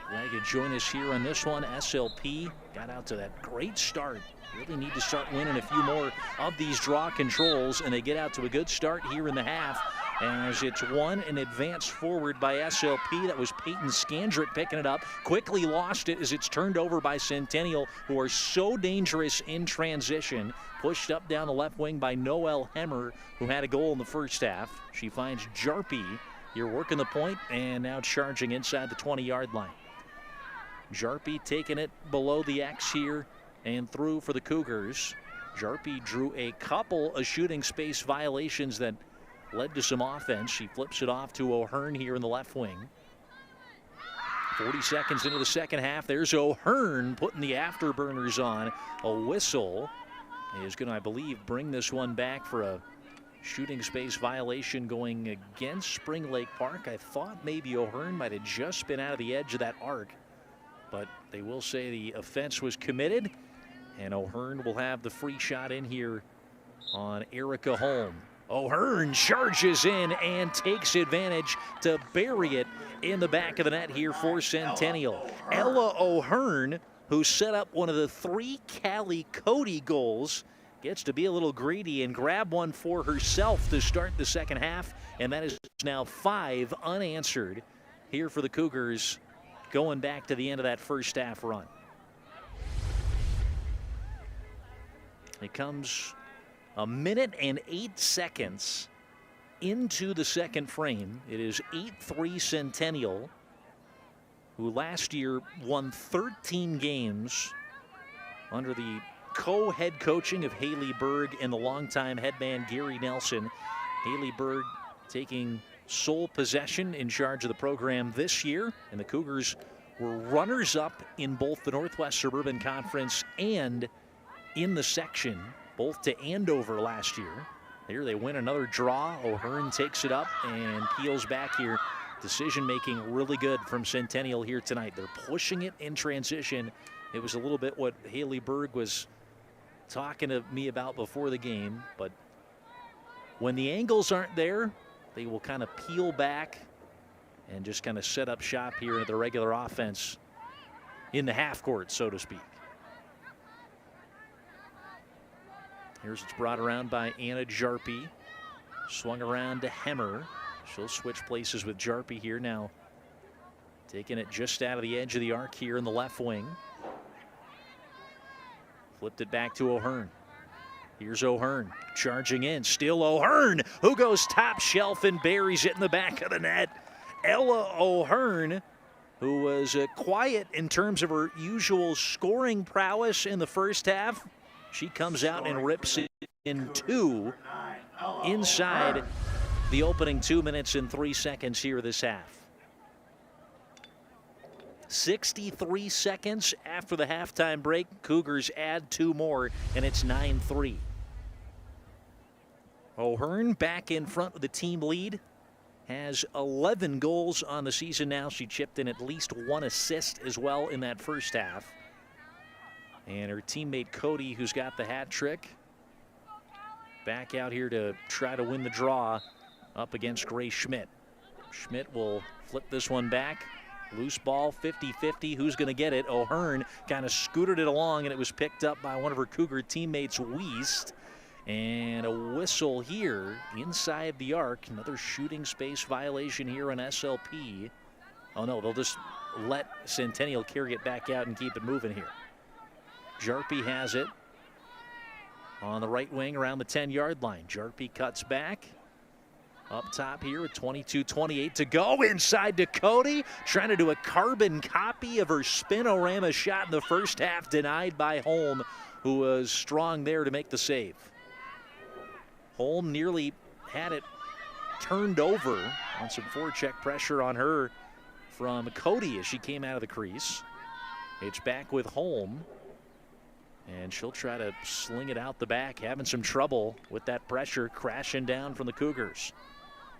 Glad you could join us here on this one. SLP got out to that great start. Really need to start winning a few more of these draw controls, and they get out to a good start here in the half as it's won and advanced forward by SLP. That was Peyton Skandrick picking it up. Quickly lost it as it's turned over by Centennial, who are so dangerous in transition. Pushed up down the left wing by Noelle Hemmer, who had a goal in the first half. She finds Jarpie. You're working the point, and now charging inside the 20-yard line. Jarpie taking it below the X here and through for the Cougars. Jarpie drew a couple of shooting space violations that led to some offense. She flips it off to O'Hearn here in the left wing. 40 seconds into the second half. There's O'Hearn putting the afterburners on. A whistle is going to, I believe, bring this one back for a shooting space violation going against Spring Lake Park. I thought maybe O'Hearn might have just been out of the edge of that arc, but they will say the offense was committed, and O'Hearn will have the free shot in here on Erica Holm. O'Hearn charges in and takes advantage to bury it in the back of the net here for Centennial. Ella O'Hearn, who set up one of the 3 Callie Cody goals, gets to be a little greedy and grab one for herself to start the second half, and that is now 5 unanswered here for the Cougars going back to the end of that first half run. It comes a minute and 8 seconds into the second frame. It is 8-3 Centennial, who last year won 13 games under the co-head coaching of Haley Berg and the longtime headman Gary Nelson. Haley Berg taking sole possession in charge of the program this year, and the Cougars were runners-up in both the Northwest Suburban Conference and in the section, both to Andover last year. Here they win another draw. O'Hearn takes it up and peels back here. Decision-making really good from Centennial here tonight. They're pushing it in transition. It was a little bit what Haley Berg was talking to me about before the game, but when the angles aren't there, they will kind of peel back and just kind of set up shop here at the regular offense in the half court, so to speak. Here's it's brought around by Anna Jarpie. Swung around to Hemmer. She'll switch places with Jarpie here now. Taking it just out of the edge of the arc here in the left wing. Flipped it back to O'Hearn. Here's O'Hearn charging in. Still O'Hearn, who goes top shelf and buries it in the back of the net. Ella O'Hearn who was quiet in terms of her usual scoring prowess in the first half. She comes out and rips it in two inside the opening 2 minutes and 3 seconds here this half. 63 seconds after the halftime break. Cougars add 2 more, and it's 9-3. O'Hearn back in front with the team lead. Has 11 goals on the season now. She chipped in at least 1 assist as well in that first half. And her teammate Cody, who's got the hat trick, back out here to try to win the draw up against Grace Schmidt. Schmidt will flip this one back. Loose ball, 50-50. Who's going to get it? O'Hearn kind of scooted it along, and it was picked up by one of her Cougar teammates, Wiest. And a whistle here inside the arc. Another shooting space violation here on SLP. Oh, no, they'll just let Centennial carry it back out and keep it moving here. Jarpie has it on the right wing around the 10-yard line. Jarpie cuts back. Up top here with 22-28 to go. Inside to Cody, trying to do a carbon copy of her spinorama shot in the first half, denied by Holm, who was strong there to make the save. Holm nearly had it turned over on some forecheck pressure on her from Cody as she came out of the crease. It's back with Holm, and she'll try to sling it out the back, having some trouble with that pressure crashing down from the Cougars.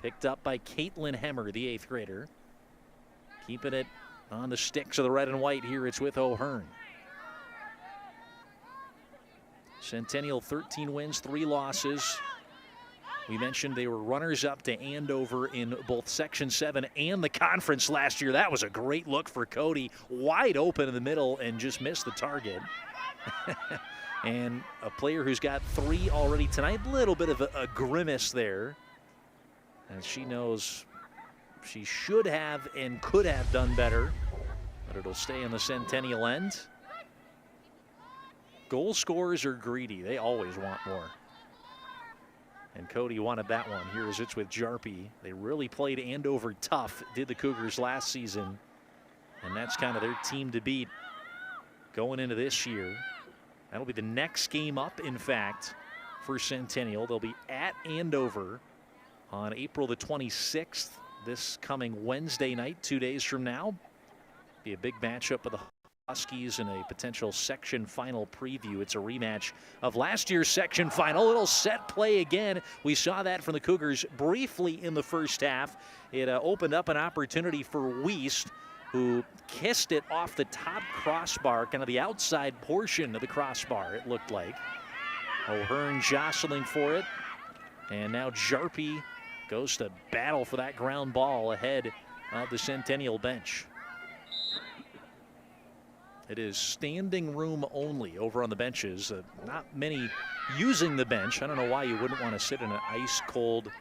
Picked up by Caitlin Hemmer, the 8th grader. Keeping it on the sticks of the red and white here. It's with O'Hearn. Centennial 13 wins, 3 losses. We mentioned they were runners-up to Andover in both Section 7 and the conference last year. That was a great look for Cody. Wide open in the middle and just missed the target. And a player who's got 3 already tonight. Little bit of a grimace there. And she knows she should have and could have done better. But it'll stay in the Centennial end. Goal scorers are greedy. They always want more. And Cody wanted that one. Here as it's with Jarpie. They really played Andover tough, did the Cougars last season. And that's kind of their team to beat going into this year. That'll be the next game up, in fact, for Centennial. They'll be at Andover on April the 26th, this coming Wednesday night, 2 days from now. Be a big matchup with the Huskies in a potential section final preview. It's a rematch of last year's section final. Little set play again. We saw that from the Cougars briefly in the first half. It opened up an opportunity for Wiest, who kissed it off the top crossbar, kind of the outside portion of the crossbar, it looked like. O'Hearn jostling for it. And now Jarpie goes to battle for that ground ball ahead of the Centennial bench. It is standing room only over on the benches. Not many using the bench. I don't know why you wouldn't want to sit in an ice cold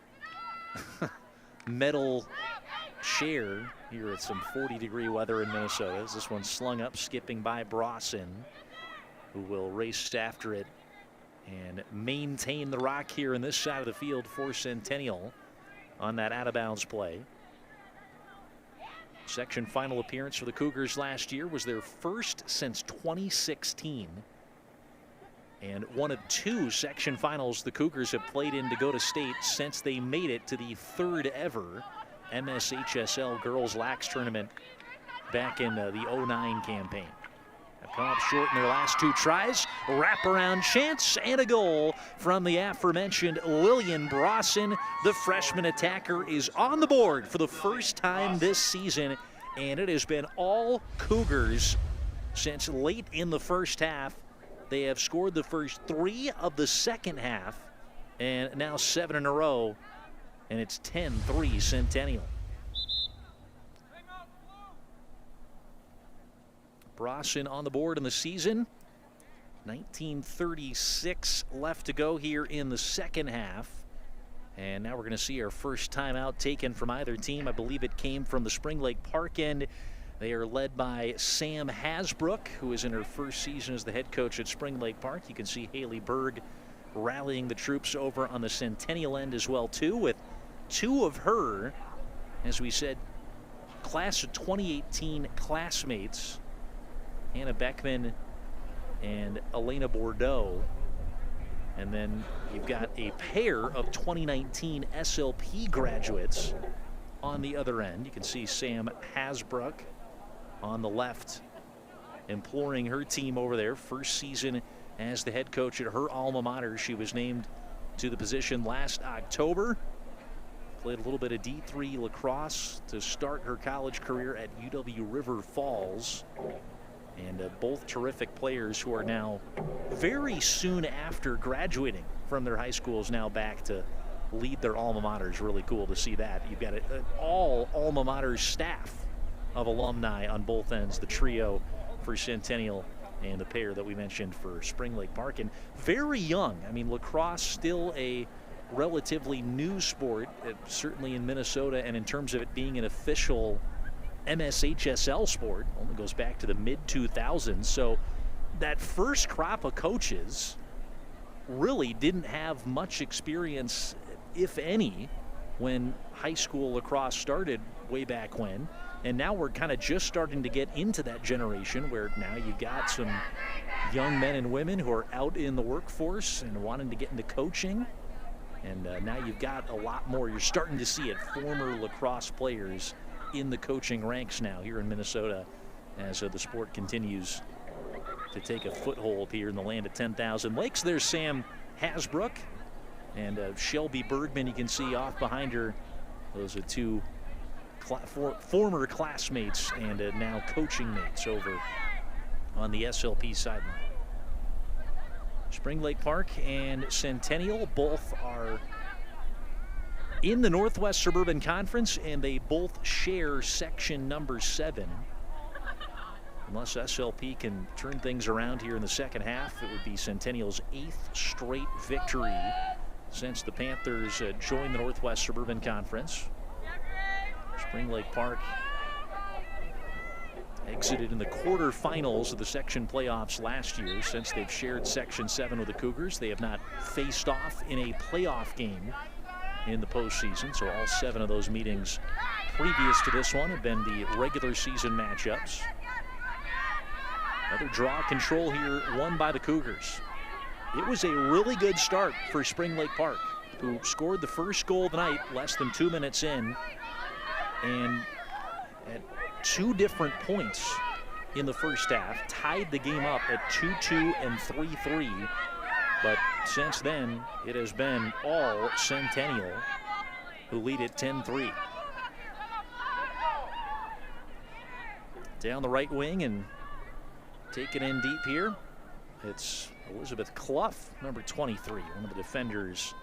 metal chair here at some 40-degree weather in Minnesota. As this one slung up, skipping by Brosson, who will race after it and maintain the rock here in this side of the field for Centennial on that out-of-bounds play. Section final appearance for the Cougars last year was their first since 2016. And one of 2 section finals the Cougars have played in to go to state since they made it to the 3rd ever MSHSL Girls Lax Tournament back in the 09 campaign. Have come up short in their last 2 tries. Wraparound chance and a goal from the aforementioned Lillian Brosson. The freshman attacker is on the board for the first time this season, and it has been all Cougars since late in the first half. They have scored the first 3 of the second half, and now 7 in a row, and it's 10-3 Centennial. Brosson on the board in the season. 19:36 left to go here in the second half. And now we're going to see our first timeout taken from either team. I believe it came from the Spring Lake Park end. They are led by Sam Hasbrook, who is in her first season as the head coach at Spring Lake Park. You can see Haley Berg rallying the troops over on the Centennial end as well, too, with 2 of her, as we said, class of 2018 classmates, Hannah Beckman and Elena Bordeaux. And then you've got a pair of 2019 SLP graduates on the other end. You can see Sam Hasbrook on the left, imploring her team over there. First season as the head coach at her alma mater. She was named to the position last October. Played a little bit of D3 lacrosse to start her college career at UW River Falls. And both terrific players who are now very soon after graduating from their high schools now back to lead their alma maters. Really cool to see that. You've got an all alma mater staff of alumni on both ends, the trio for Centennial and the pair that we mentioned for Spring Lake Park. And very young. I mean, lacrosse still a relatively new sport, certainly in Minnesota, and in terms of it being an official MSHSL sport, only goes back to the mid-2000s. So that first crop of coaches really didn't have much experience, if any, when high school lacrosse started way back when. And now we're kind of just starting to get into that generation where now you've got some young men and women who are out in the workforce and wanting to get into coaching. And now you've got a lot more. You're starting to see it, former lacrosse players in the coaching ranks now here in Minnesota as the sport continues to take a foothold here in the land of 10,000 lakes. There's Sam Hasbrook and Shelby Bergman. You can see off behind her. Those are two former classmates and now coaching mates over on the SLP sideline. Spring Lake Park and Centennial both are in the Northwest Suburban Conference, and they both share section number 7. Unless SLP can turn things around here in the second half, it would be Centennial's 8th straight victory since the Panthers joined the Northwest Suburban Conference. Spring Lake Park exited in the quarterfinals of the section playoffs last year. Since they've shared section 7 with the Cougars, they have not faced off in a playoff game in the postseason. So all 7 of those meetings previous to this one have been the regular season matchups. Another draw control here won by the Cougars. It was a really good start for Spring Lake Park, who scored the first goal of the night less than 2 minutes in. And at 2 different points in the first half, tied the game up at 2-2 and 3-3. But since then, it has been all Centennial who lead it 10-3. Down the right wing and taken in deep here. It's Elizabeth Clough, number 23, one of the defenders.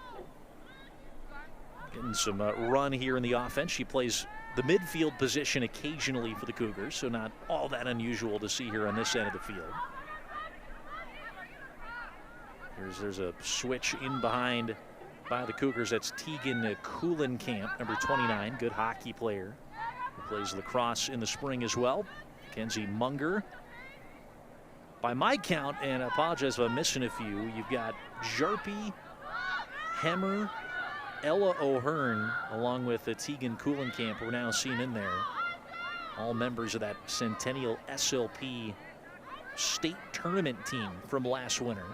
Getting some run here in the offense. She plays the midfield position occasionally for the Cougars, so not all that unusual to see her on this end of the field. There's a switch in behind by the Cougars. That's Tegan Kuhlenkamp, number 29, good hockey player who plays lacrosse in the spring as well. Kenzie Munger. By my count, and I apologize if I'm missing a few, you've got Jarpie, Hemmer, Ella O'Hearn, along with Tegan Kuhlenkamp, we're now seen in there. All members of that Centennial SLP state tournament team from last winter.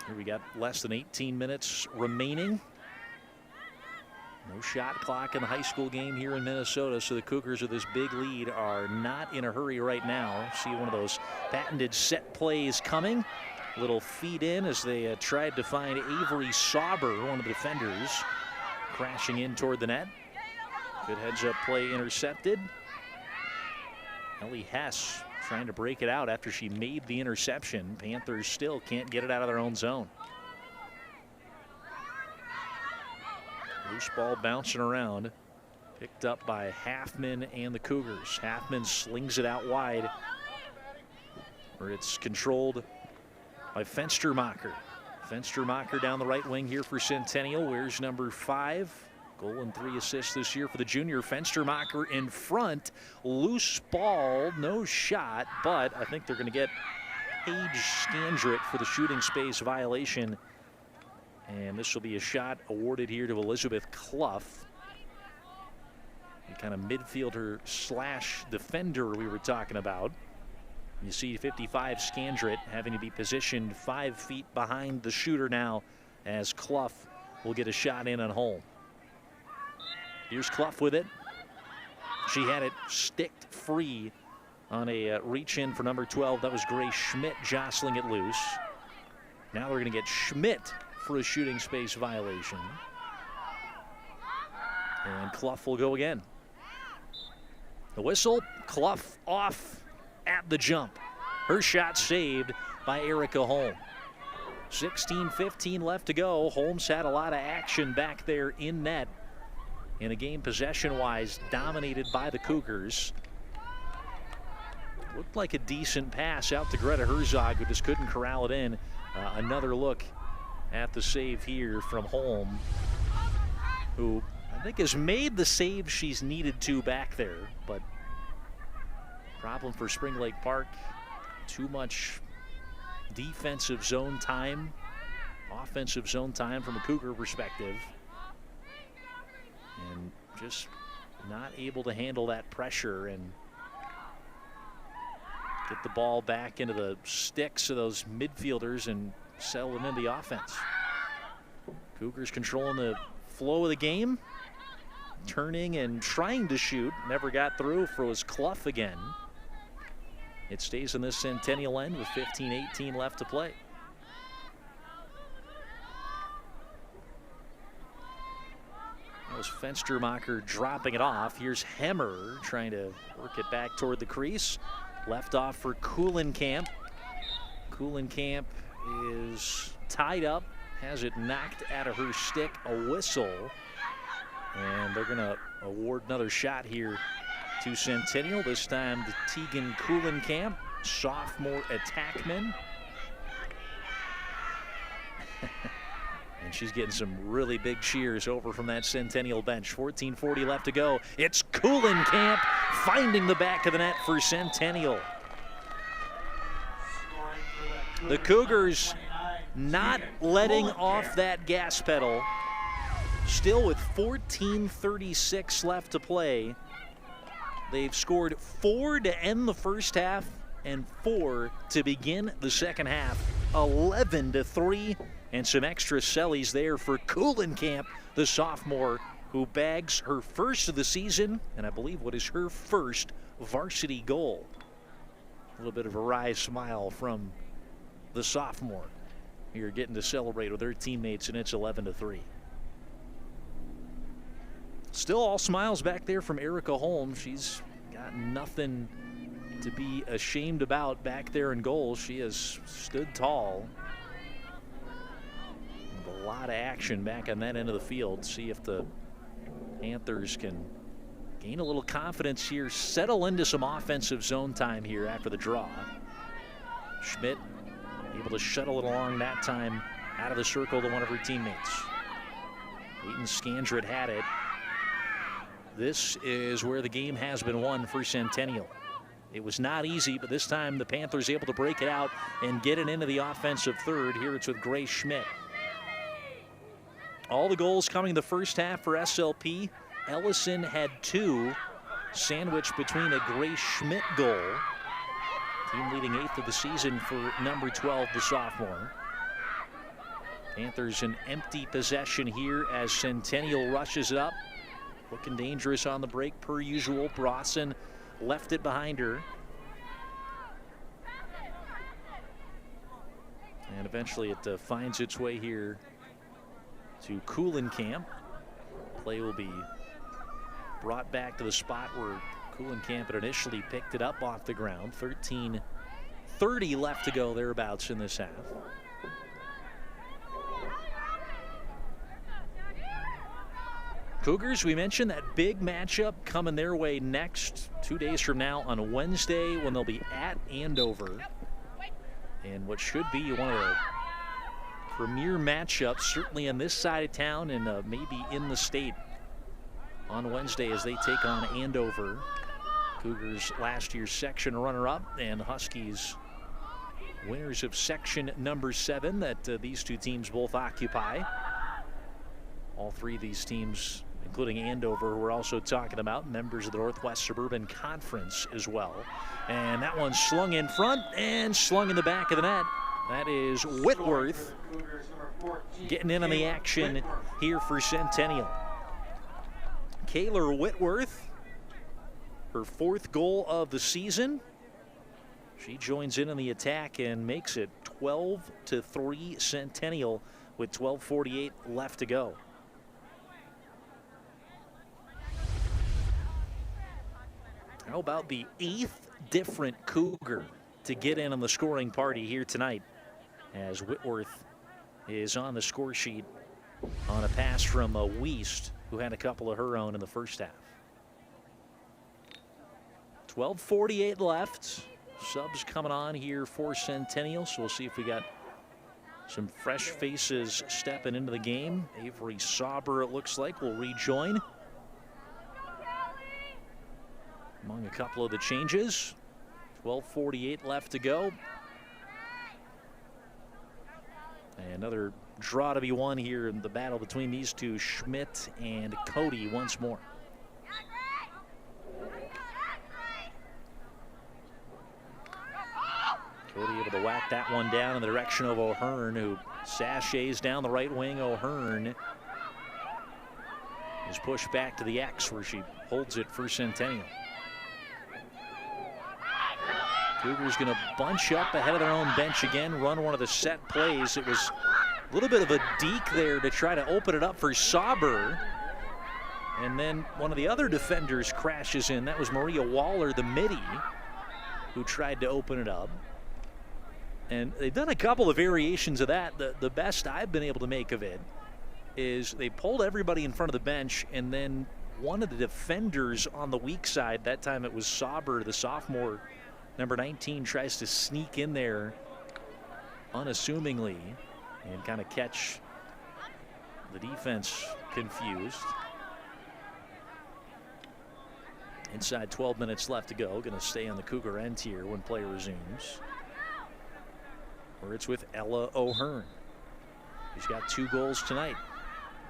Here we got less than 18 minutes remaining. No shot clock in the high school game here in Minnesota, so the Cougars with this big lead are not in a hurry right now. See one of those patented set plays coming. Little feed in as they tried to find Avery Sauber, one of the defenders, crashing in toward the net. Good heads-up play intercepted. Ellie Hess trying to break it out after she made the interception. Panthers still can't get it out of their own zone. Loose ball bouncing around. Picked up by Halfman and the Cougars. Halfman slings it out wide, where it's controlled by Fenstermacher. Fenstermacher down the right wing here for Centennial. Wears number 5. Goal and 3 assists this year for the junior. Fenstermacher in front. Loose ball, no shot, but I think they're going to get Paige Scandrett for the shooting space violation And this will be a shot awarded here to Elizabeth Clough. The kind of midfielder slash defender we were talking about. You see 55 Scandrett having to be positioned 5 feet behind the shooter now as Clough will get a shot in at home. Here's Clough with it. She had it sticked free on a reach in for number 12. That was Grace Schmidt jostling it loose. Now we're going to get Schmidt for a shooting space violation. And Clough will go again. The whistle, Clough off at the jump. Her shot saved by Erica Holm. 16-15 left to go. Holmes had a lot of action back there in net. In a game possession-wise dominated by the Cougars. Looked like a decent pass out to Greta Herzog, who just couldn't corral it in. Another look at the save here from Holm, who I think has made the save she's needed to back there, but problem for Spring Lake Park, too much defensive zone time, offensive zone time from a Cougar perspective, and just not able to handle that pressure and get the ball back into the sticks of those midfielders and settle it into the offense. Cougars controlling the flow of the game, turning and trying to shoot. Never got through for was Clough again. It stays in this Centennial end with 15-18 left to play. That was Fenstermacher dropping it off. Here's Hemmer trying to work it back toward the crease. Left off for Kuhlenkamp. Kuhlenkamp is tied up, has it knocked out of her stick, a whistle. And they're going to award another shot here to Centennial, this time to Tegan Kuhlenkamp, sophomore attackman. And she's getting some really big cheers over from that Centennial bench. 14:40 left to go. It's Kuhlenkamp finding the back of the net for Centennial. The Cougars not letting off that gas pedal. Still with 14:36 left to play. They've scored 4 to end the first half and 4 to begin the second half. 11-3 and some extra sellies there for Kuhlenkamp, the sophomore, who bags her first of the season and I believe what is her first varsity goal. A little bit of a wry smile from the sophomore here, getting to celebrate with her teammates, and it's 11-3. Still all smiles back there from Erica Holmes. She's got nothing to be ashamed about back there in goal. She has stood tall. With a lot of action back on that end of the field. See if the Panthers can gain a little confidence here, settle into some offensive zone time here after the draw. Schmidt able to shuttle it along that time out of the circle to one of her teammates. Peyton Scandrett had it. This is where the game has been won for Centennial. It was not easy, but this time the Panthers able to break it out and get it into the offensive third. Here it's with Grace Schmidt. All the goals coming in the first half for SLP. Ellison had 2, sandwiched between a Grace Schmidt goal. Team leading 8th of the season for number 12, the sophomore. Panthers in empty possession here as Centennial rushes it up. Looking dangerous on the break per usual. Brawson left it behind her. And eventually it finds its way here to Kuhlenkamp. Play will be brought back to the spot where Kuhlenkamp had initially picked it up off the ground. 13:30 left to go thereabouts in this half. Cougars, we mentioned that big matchup coming their way next 2 days from now on Wednesday when they'll be at Andover. And what should be one of the premier matchups, certainly on this side of town and maybe in the state, on Wednesday as they take on Andover. Cougars last year's section runner-up, and Huskies winners of section number 7 that these two teams both occupy. All three of these teams, including Andover, we're also talking about members of the Northwest Suburban Conference as well. And that one's slung in front and slung in the back of the net. That is Whitworth getting in on the action here for Centennial. Kayler Whitworth, her 4th goal of the season. She joins in on the attack and makes it 12-3 Centennial with 12:48 left to go. How about the 8th different Cougar to get in on the scoring party here tonight, as Whitworth is on the score sheet on a pass from Wiest, who had a couple of her own in the first half. 12:48 left. Subs coming on here for Centennial, so we'll see if we got some fresh faces stepping into the game. Avery Sauber, it looks like, will rejoin among a couple of the changes. 12:48 left to go. And another draw to be won here in the battle between these two, Schmidt and Cody once more. Cody able to whack that one down in the direction of O'Hearn, who sachets down the right wing. O'Hearn is pushed back to the X, where she holds it for Centennial. Cougars going to bunch up ahead of their own bench again, run one of the set plays. It was a little bit of a deke there to try to open it up for Sauber. And then one of the other defenders crashes in. That was Maria Waller, the midi, who tried to open it up. And they've done a couple of variations of that. The best I've been able to make of it is they pulled everybody in front of the bench, and then one of the defenders on the weak side, that time it was Sauber, the sophomore, number 19, tries to sneak in there unassumingly and kind of catch the defense confused. Inside 12 minutes left to go. Going to stay on the Cougar end here when play resumes. Where it's with Ella O'Hearn. She's got 2 goals tonight.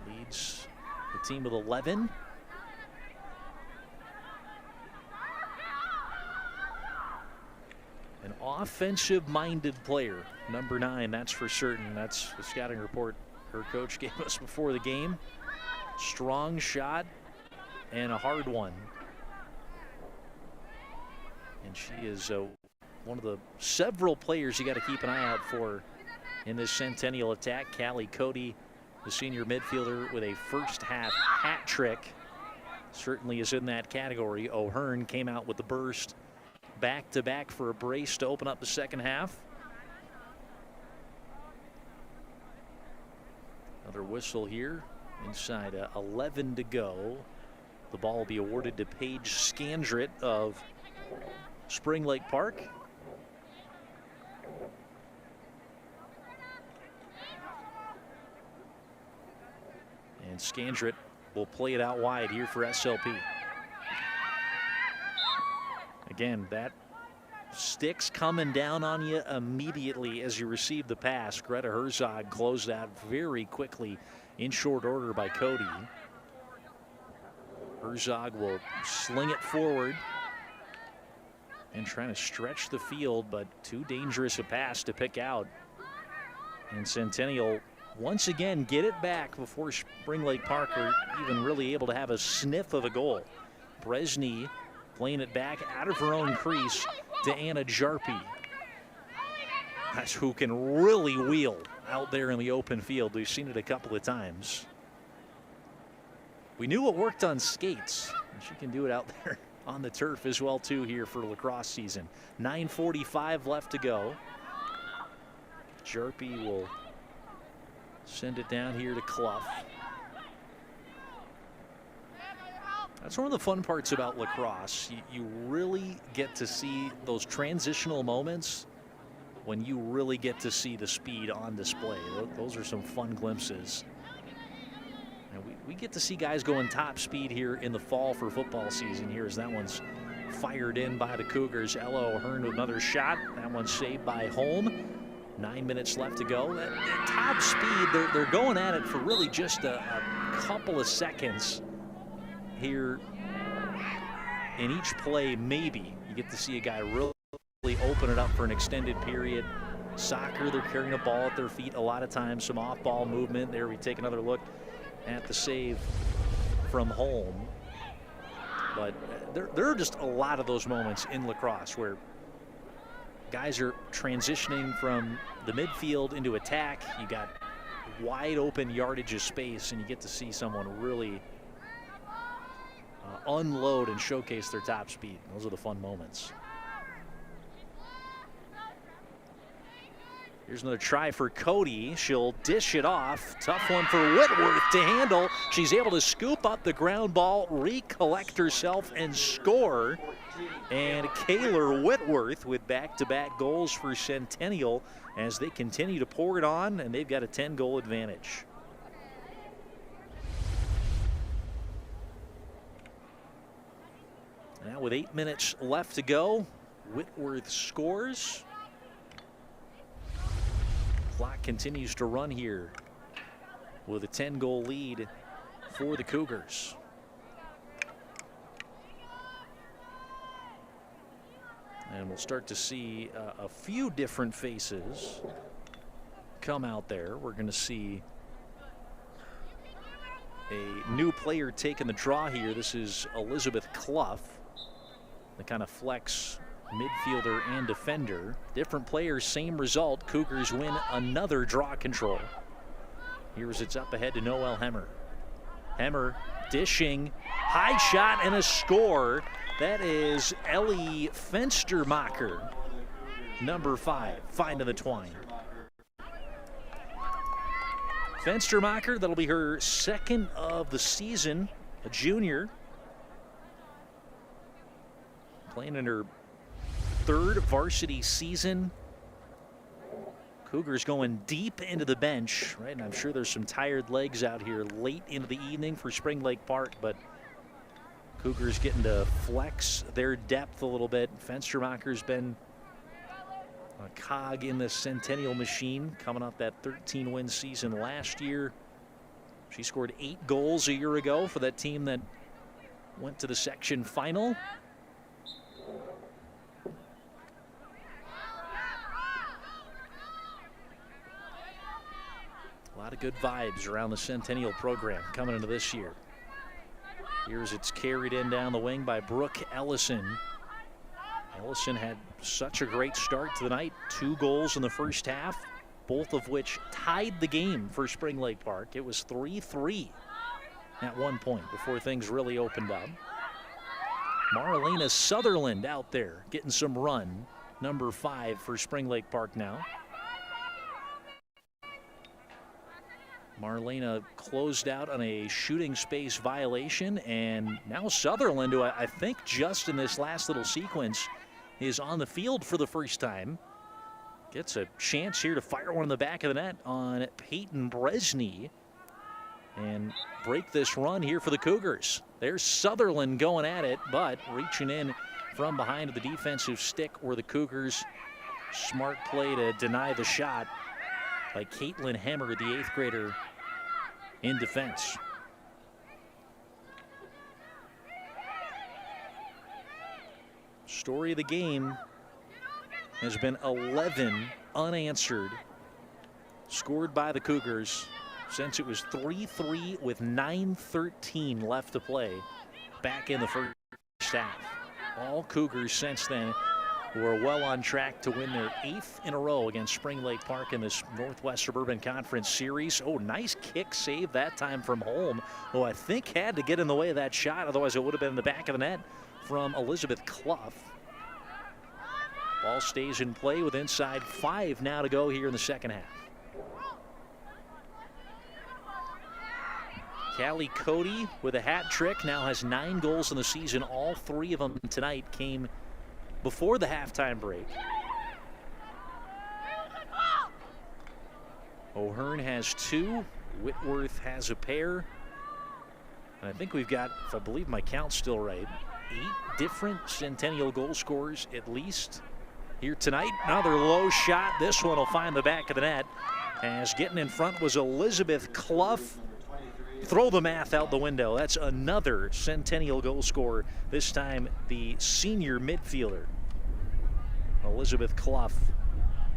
Leads the team with 11. An offensive-minded player, number 9, that's for certain. That's the scouting report her coach gave us before the game. Strong shot and a hard one. And she is one of the several players you got to keep an eye out for in this Centennial attack. Callie Cody, the senior midfielder, with a first-half hat trick, certainly is in that category. O'Hearn came out with the burst, back-to-back for a brace to open up the second half. Another whistle here. Inside 11 to go. The ball will be awarded to Paige Scandrett of Spring Lake Park. And Scandrett will play it out wide here for SLP. Again, that stick's coming down on you immediately as you receive the pass. Greta Herzog closed that very quickly in short order by Cody. Herzog will sling it forward and trying to stretch the field, but too dangerous a pass to pick out. And Centennial once again get it back before Spring Lake Park are even really able to have a sniff of a goal. Bresney playing it back out of her own crease to Anna Jarpy. That's who can really wheel out there in the open field. We've seen it a couple of times. We knew it worked on skates, and she can do it out there on the turf as well too here for lacrosse season. 9:45 left to go. Jarpy will send it down here to Clough. That's one of the fun parts about lacrosse. You really get to see those transitional moments when you really get to see the speed on display. Those are some fun glimpses. And we get to see guys going top speed here in the fall for football season here, as that one's fired in by the Cougars. Ella O'Hearn with another shot. That one saved by Holm. 9 minutes left to go. At top speed, they're going at it for really just a couple of seconds here in each play. Maybe you get to see a guy really open it up for an extended period. Soccer, they're carrying the ball at their feet a lot of times. Some off-ball movement. There we take another look at the save from Holm. But there are just a lot of those moments in lacrosse where guys are transitioning from the midfield into attack. You got wide open yardage of space, and you get to see someone really unload and showcase their top speed. Those are the fun moments. Here's another try for Cody. She'll dish it off. Tough one for Whitworth to handle. She's able to scoop up the ground ball, recollect herself, and score. And Kaylor Whitworth with back-to-back goals for Centennial as they continue to pour it on, and they've got a 10-goal advantage. Now with 8 minutes left to go, Whitworth scores. Clock continues to run here with a 10-goal lead for the Cougars. And we'll start to see a few different faces come out there. We're going to see a new player taking the draw here. This is Elizabeth Clough, the kind of flex midfielder and defender. Different players, same result. Cougars win another draw control. Here's it's up ahead to Noelle Hemmer. Hemmer dishing, high shot and a score. That is Ellie Fenstermacher, number 5, finding the twine. Fenstermacher, that'll be her second of the season, a junior. Playing in her third varsity season. Cougars going deep into the bench, right? And I'm sure there's some tired legs out here late into the evening for Spring Lake Park, but Cougars getting to flex their depth a little bit. Fenstermacher's been a cog in the Centennial machine, coming off that 13-win season last year. She scored 8 goals a year ago for that team that went to the section final. A lot of good vibes around the Centennial program coming into this year. Here's it's carried in down the wing by Brooke Ellison. Ellison had such a great start to the night. 2 goals in the first half, both of which tied the game for Spring Lake Park. It was 3-3 at one point before things really opened up. Marlena Sutherland out there getting some run. Number 5 for Spring Lake Park now. Marlena closed out on a shooting space violation, and now Sutherland, who I think just in this last little sequence is on the field for the first time, gets a chance here to fire one in the back of the net on Peyton Bresney and break this run here for the Cougars. There's Sutherland going at it, but reaching in from behind the defensive stick were the Cougars. Smart play to deny the shot by Caitlin Hemmer, the 8th grader in defense. Story of the game has been 11 unanswered scored by the Cougars since it was 3-3 with 9:13 left to play back in the first half. All Cougars since then who are well on track to win their 8th in a row against Spring Lake Park in this Northwest Suburban Conference Series. Oh, nice kick save that time from Holm, who I think had to get in the way of that shot. Otherwise, it would have been in the back of the net from Elizabeth Clough. Ball stays in play with inside 5 now to go here in the second half. Callie Cody with a hat trick, now has 9 goals in the season. All 3 of them tonight came before the halftime break. O'Hearn has 2. Whitworth has a pair. And I think we've got, if I believe my count's still right, 8 different Centennial goal scorers at least here tonight. Another low shot. This one will find the back of the net, as getting in front was Elizabeth Clough. Throw the math out the window. That's another Centennial goal scorer, this time the senior midfielder. Elizabeth Clough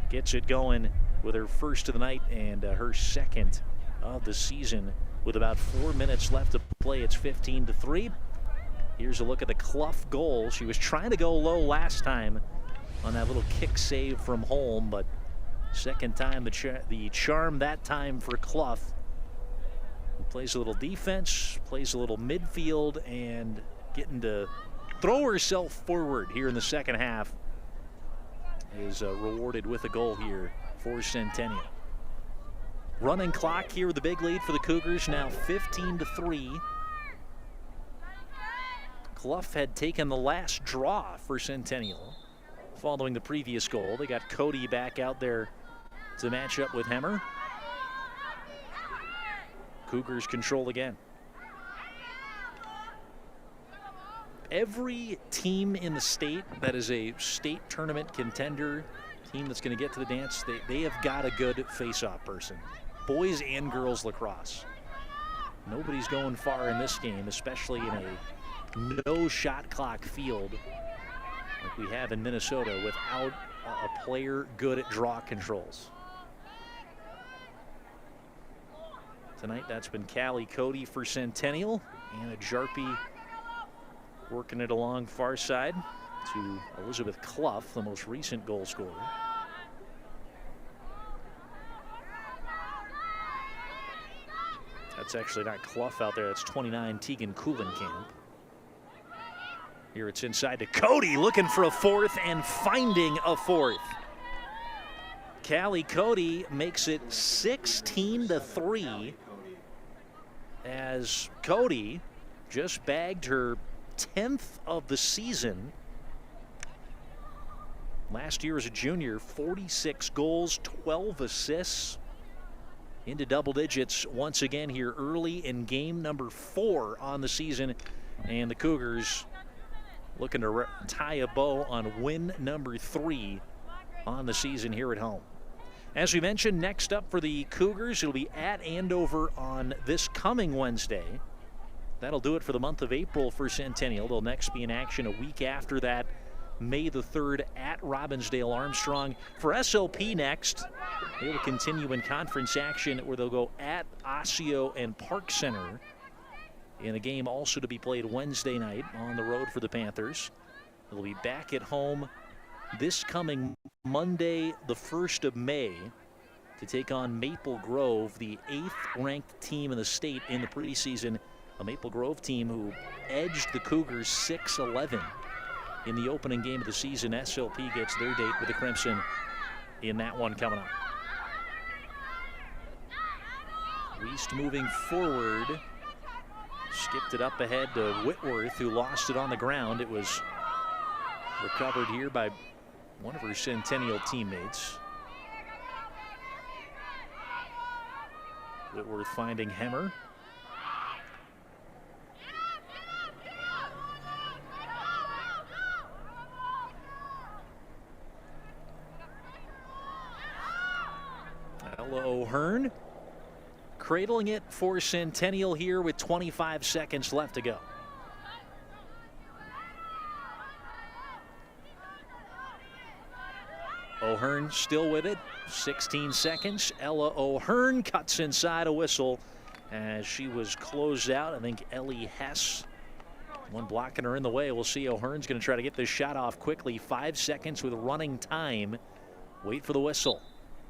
gets it going with her first of the night and her second of the season. With about 4 minutes left to play, it's 15-3. Here's a look at the Clough goal. She was trying to go low last time on that little kick save from Holm, but second time the charm that time for Clough. Plays a little defense, plays a little midfield, and getting to throw herself forward here in the second half is rewarded with a goal here for Centennial. Running clock here with the big lead for the Cougars, now 15-3. Clough had taken the last draw for Centennial following the previous goal. They got Cody back out there to match up with Hemmer. Cougars control again. Every team in the state that is a state tournament contender, team that's going to get to the dance, they have got a good face-off person. Boys and girls lacrosse. Nobody's going far in this game, especially in a no shot clock field like we have in Minnesota without a player good at draw controls. Tonight, that's been Callie Cody for Centennial. Anna Jarpie working it along far side to Elizabeth Clough, the most recent goal scorer. That's actually not Clough out there. That's 29 Tegan Kuhlenkamp. Here it's inside to Cody, looking for a fourth and finding a fourth. Callie Cody makes it 16-3. As Cody just bagged her 10th of the season. Last year as a junior, 46 goals, 12 assists. Into double digits once again here early in game number 4 on the season. And the Cougars looking to tie a bow on win number 3 on the season here at home. As we mentioned, next up for the Cougars, it'll be at Andover on this coming Wednesday. That'll do it for the month of April for Centennial. They'll next be in action a week after that, May the 3rd at Robbinsdale Armstrong. For SLP next, they will continue in conference action where they'll go at Osseo and Park Center in a game also to be played Wednesday night on the road for the Panthers. They'll be back at home this coming Monday, the 1st of May, to take on Maple Grove, the 8th-ranked team in the state in the preseason. A Maple Grove team who edged the Cougars 6-11 in the opening game of the season. SLP gets their date with the Crimson in that one coming up. Weist moving forward. Skipped it up ahead to Whitworth, who lost it on the ground. It was recovered here by one of her Centennial teammates. Whitworth finding Hemmer. Ella O'Hearn cradling it for Centennial here with 25 seconds left to go. O'Hearn still with it, 16 seconds. Ella O'Hearn cuts inside a whistle as she was closed out. I think Ellie Hess, one blocking her in the way. We'll see. O'Hearn's going to try to get this shot off quickly. 5 seconds with running time. Wait for the whistle.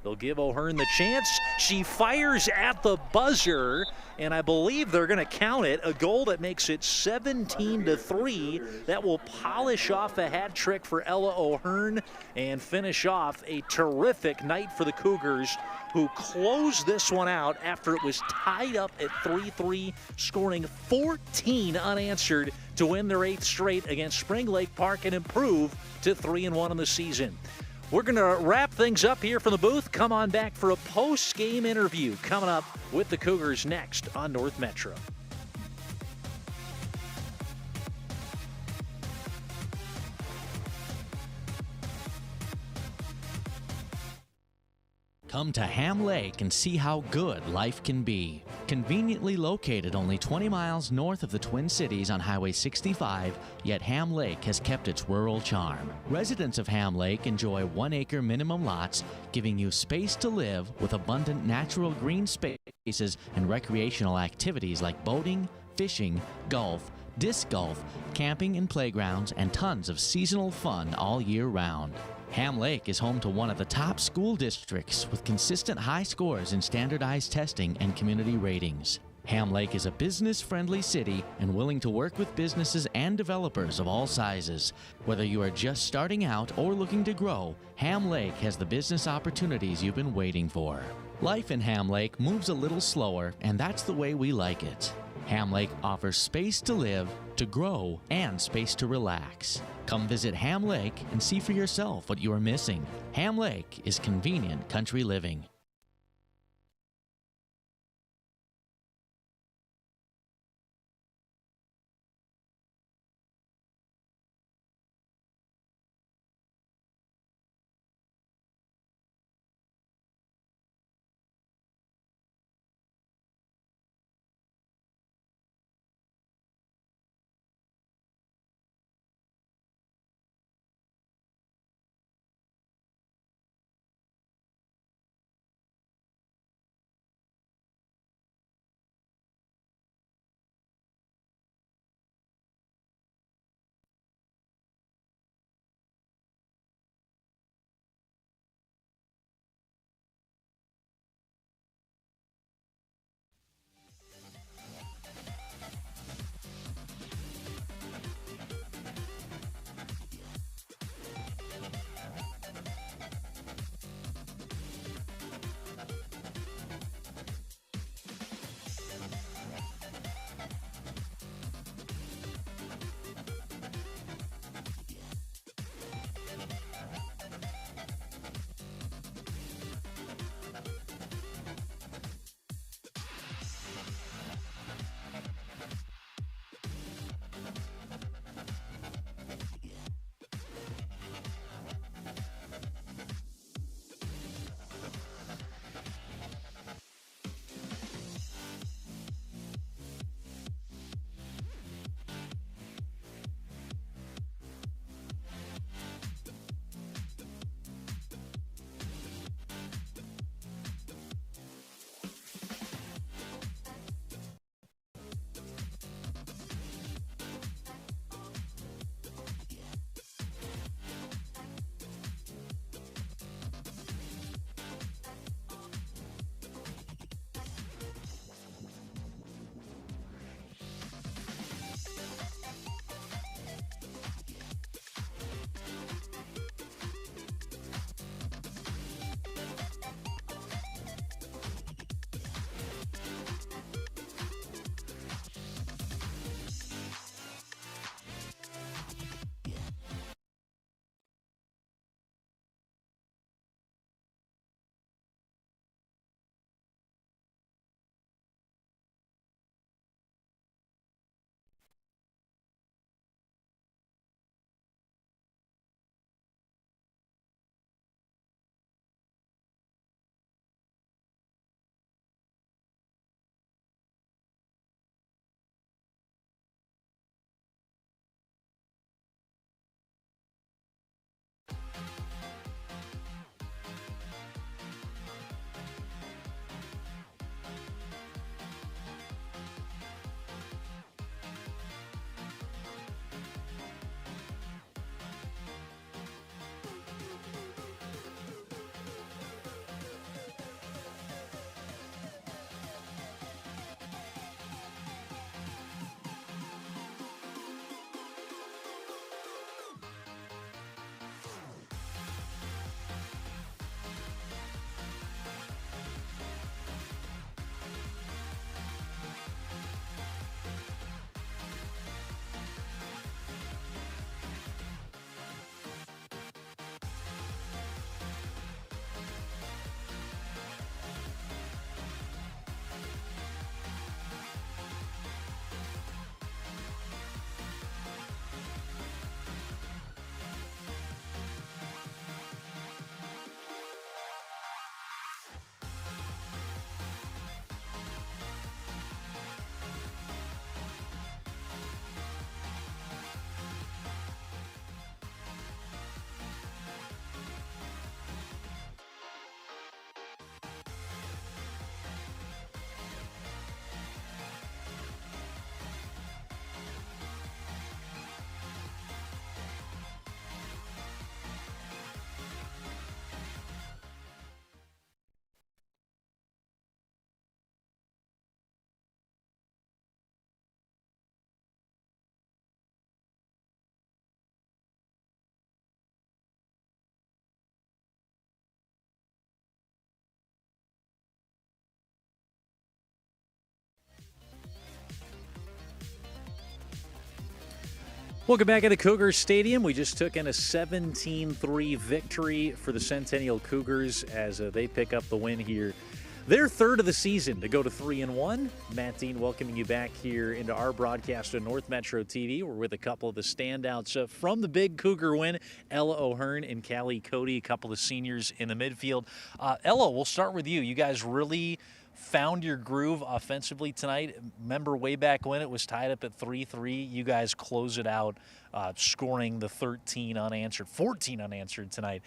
They'll give O'Hearn the chance. She fires at the buzzer, and I believe they're going to count it. A goal that makes it 17-3. That will polish off a hat trick for Ella O'Hearn and finish off a terrific night for the Cougars, who closed this one out after it was tied up at 3-3, scoring 14 unanswered to win their 8th straight against Spring Lake Park and improve to 3-1 in the season. We're going to wrap things up here from the booth. Come on back for a post-game interview coming up with the Cougars next on North Metro. Come to Ham Lake and see how good life can be. Conveniently located only 20 miles north of the Twin Cities on Highway 65, yet Ham Lake has kept its rural charm. Residents of Ham Lake enjoy 1-acre minimum lots, giving you space to live with abundant natural green spaces and recreational activities like boating, fishing, golf, disc golf, camping and playgrounds, and tons of seasonal fun all year round. Ham Lake is home to one of the top school districts with consistent high scores in standardized testing and community ratings. Ham Lake is a business-friendly city and willing to work with businesses and developers of all sizes. Whether you are just starting out or looking to grow, Ham Lake has the business opportunities you've been waiting for. Life in Ham Lake moves a little slower, and that's the way we like it. Ham Lake offers space to live, to grow, and space to relax. Come visit Ham Lake and see for yourself what you are missing. Ham Lake is convenient country living. Welcome back at the Cougars Stadium. We just took in a 17-3 victory for the Centennial Cougars as they pick up the win here. Their third of the season to go to 3-1. Matt Dean welcoming you back here into our broadcast on North Metro TV. We're with a couple of the standouts from the big Cougar win, Ella O'Hearn and Callie Cody, a couple of seniors in the midfield. Ella, we'll start with you. You guys really found your groove offensively tonight. Remember way back when it was tied up at 3-3, you guys close it out, scoring the 14 unanswered tonight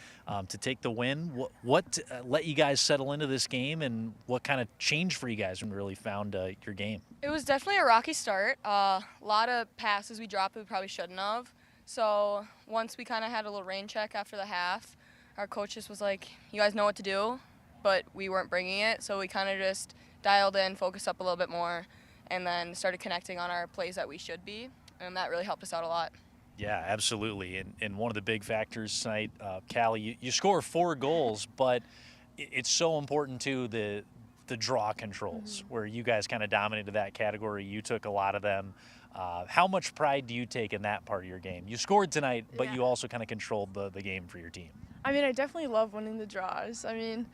to take the win. What let you guys settle into this game, and what kind of changed for you guys when you really found your game? It was definitely a rocky start. A lot of passes we dropped we probably shouldn't have. So once we kind of had a little rain check after the half, our coach just was like, you guys know what to do, but we weren't bringing it. So we kind of just dialed in, focused up a little bit more, and then started connecting on our plays that we should be. And that really helped us out a lot. Yeah, absolutely. And one of the big factors tonight, Callie, you score 4 goals, but it's so important too, the draw controls, where you guys kind of dominated that category. You took a lot of them. How much pride do you take in that part of your game? You scored tonight, but you also kind of controlled the game for your team. I mean, I definitely love winning the draws. I mean,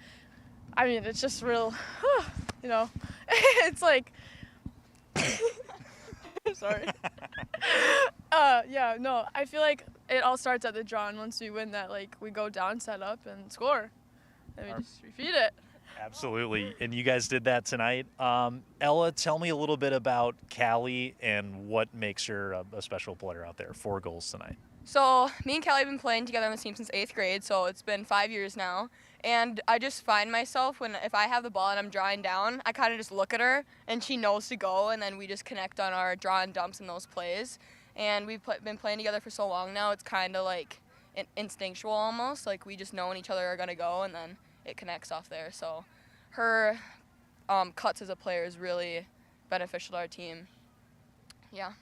it's just real, it's like, sorry. I feel like it all starts at the draw, and once we win that, like, we go down, set up, and score. And we just repeat it. Absolutely, and you guys did that tonight. Ella, tell me a little bit about Callie and what makes her a special player out there. 4 goals tonight. So me and Callie have been playing together on the team since 8th grade, so it's been 5 years now. And I just find myself if I have the ball and I'm drawing down, I kind of just look at her, and she knows to go, and then we just connect on our draw and dumps in those plays. And we've been playing together for so long now, it's kind of like instinctual almost. Like, we just know when each other are going to go, and then it connects off there. So her cuts as a player is really beneficial to our team. Yeah.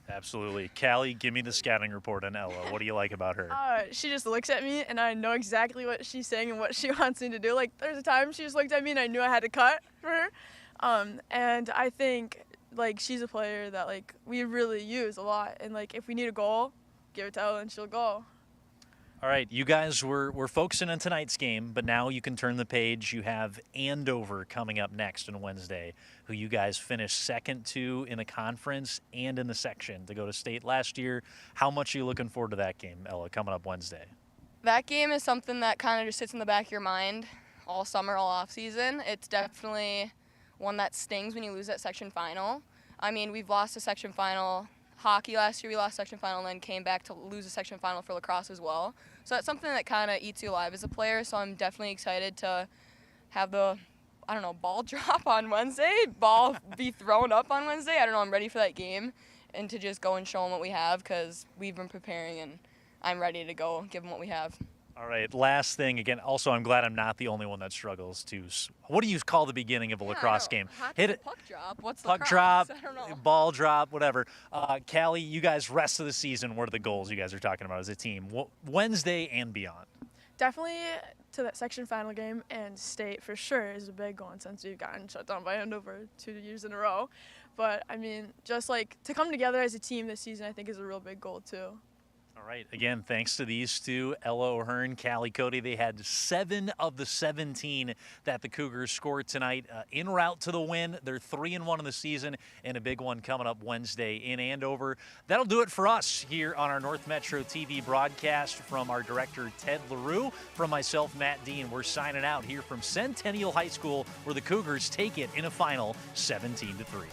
Absolutely. Callie, give me the scouting report on Ella. What do you like about her? She just looks at me, and I know exactly what she's saying and what she wants me to do. Like, there's a time she just looked at me, and I knew I had to cut for her. And I think, like, she's a player that, like, we really use a lot. And, like, if we need a goal, give it to Ella, and she'll go. All right, you guys were focusing on tonight's game, but now you can turn the page. You have Andover coming up next on Wednesday, who you guys finished second to in the conference and in the section to go to state last year. How much are you looking forward to that game, Ella, coming up Wednesday? That game is something that kind of just sits in the back of your mind all summer, all off season. It's definitely one that stings when you lose that section final. I mean, we've lost a section final hockey last year. We lost section final and then came back to lose a section final for lacrosse as well. So that's something that kind of eats you alive as a player. So I'm definitely excited to have the, ball drop on Wednesday, ball be thrown up on Wednesday. I'm ready for that game and to just go and show them what we have, because we've been preparing and I'm ready to go give them what we have. All right, last thing. Again, also, I'm glad I'm not the only one that struggles to. What do you call the beginning of a lacrosse game? Hit it. Puck drop. What's puck lacrosse? drop? I don't know. Ball drop, whatever. Callie, you guys, rest of the season, what are the goals you guys are talking about as a team? Wednesday and beyond. Definitely to that section final game, and state for sure is a big one since we've gotten shut down by Andover 2 years in a row. But, I mean, just like to come together as a team this season, I think is a real big goal too. All right. Again, thanks to these two, Ella O'Hearn, Callie Cody. They had 7 of the 17 that the Cougars scored tonight en route to the win. They're 3-1 in the season, and a big one coming up Wednesday in Andover. That'll do it for us here on our North Metro TV broadcast. From our director, Ted LaRue, from myself, Matt Dean, we're signing out here from Centennial High School, where the Cougars take it in a final 17-3.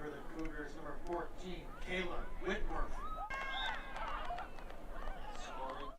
for the Cougars, number 14, Kayla Whitworth. Scoring.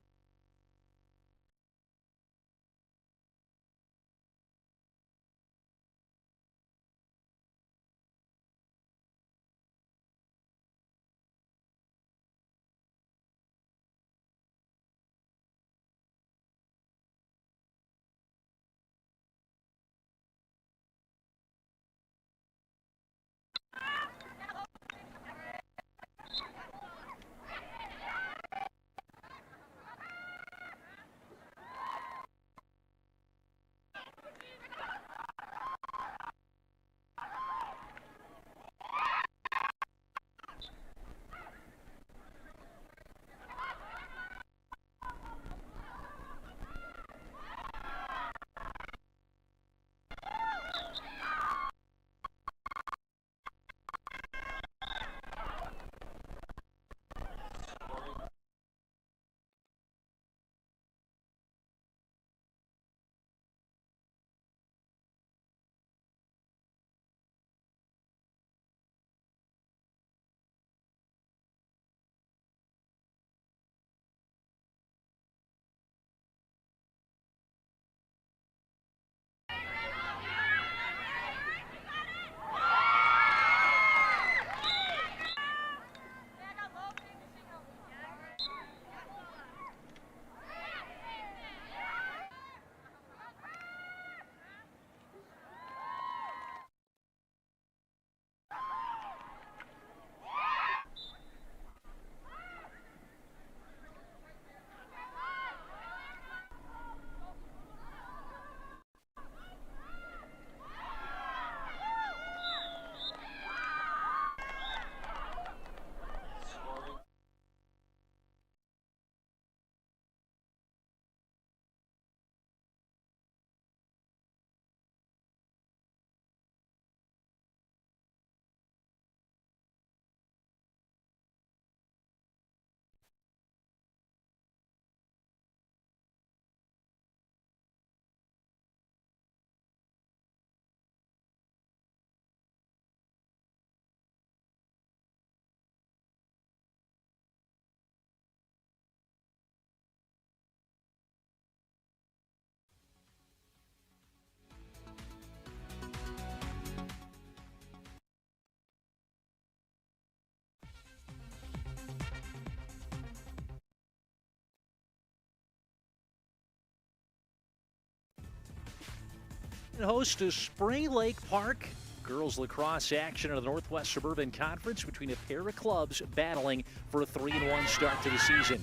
Host to Spring Lake Park. Girls lacrosse action in the Northwest Suburban Conference between a pair of clubs battling for a 3-1 start to the season.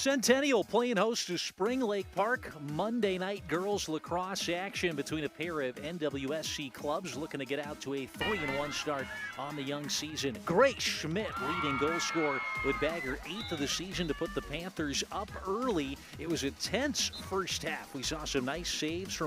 Centennial playing host to Spring Lake Park. Monday night girls lacrosse action between a pair of NWSC clubs looking to get out to a 3-1 start on the young season. Grace Schmidt leading goal scorer would bag her 8th of the season to put the Panthers up early. It was a tense first half. We saw some nice saves from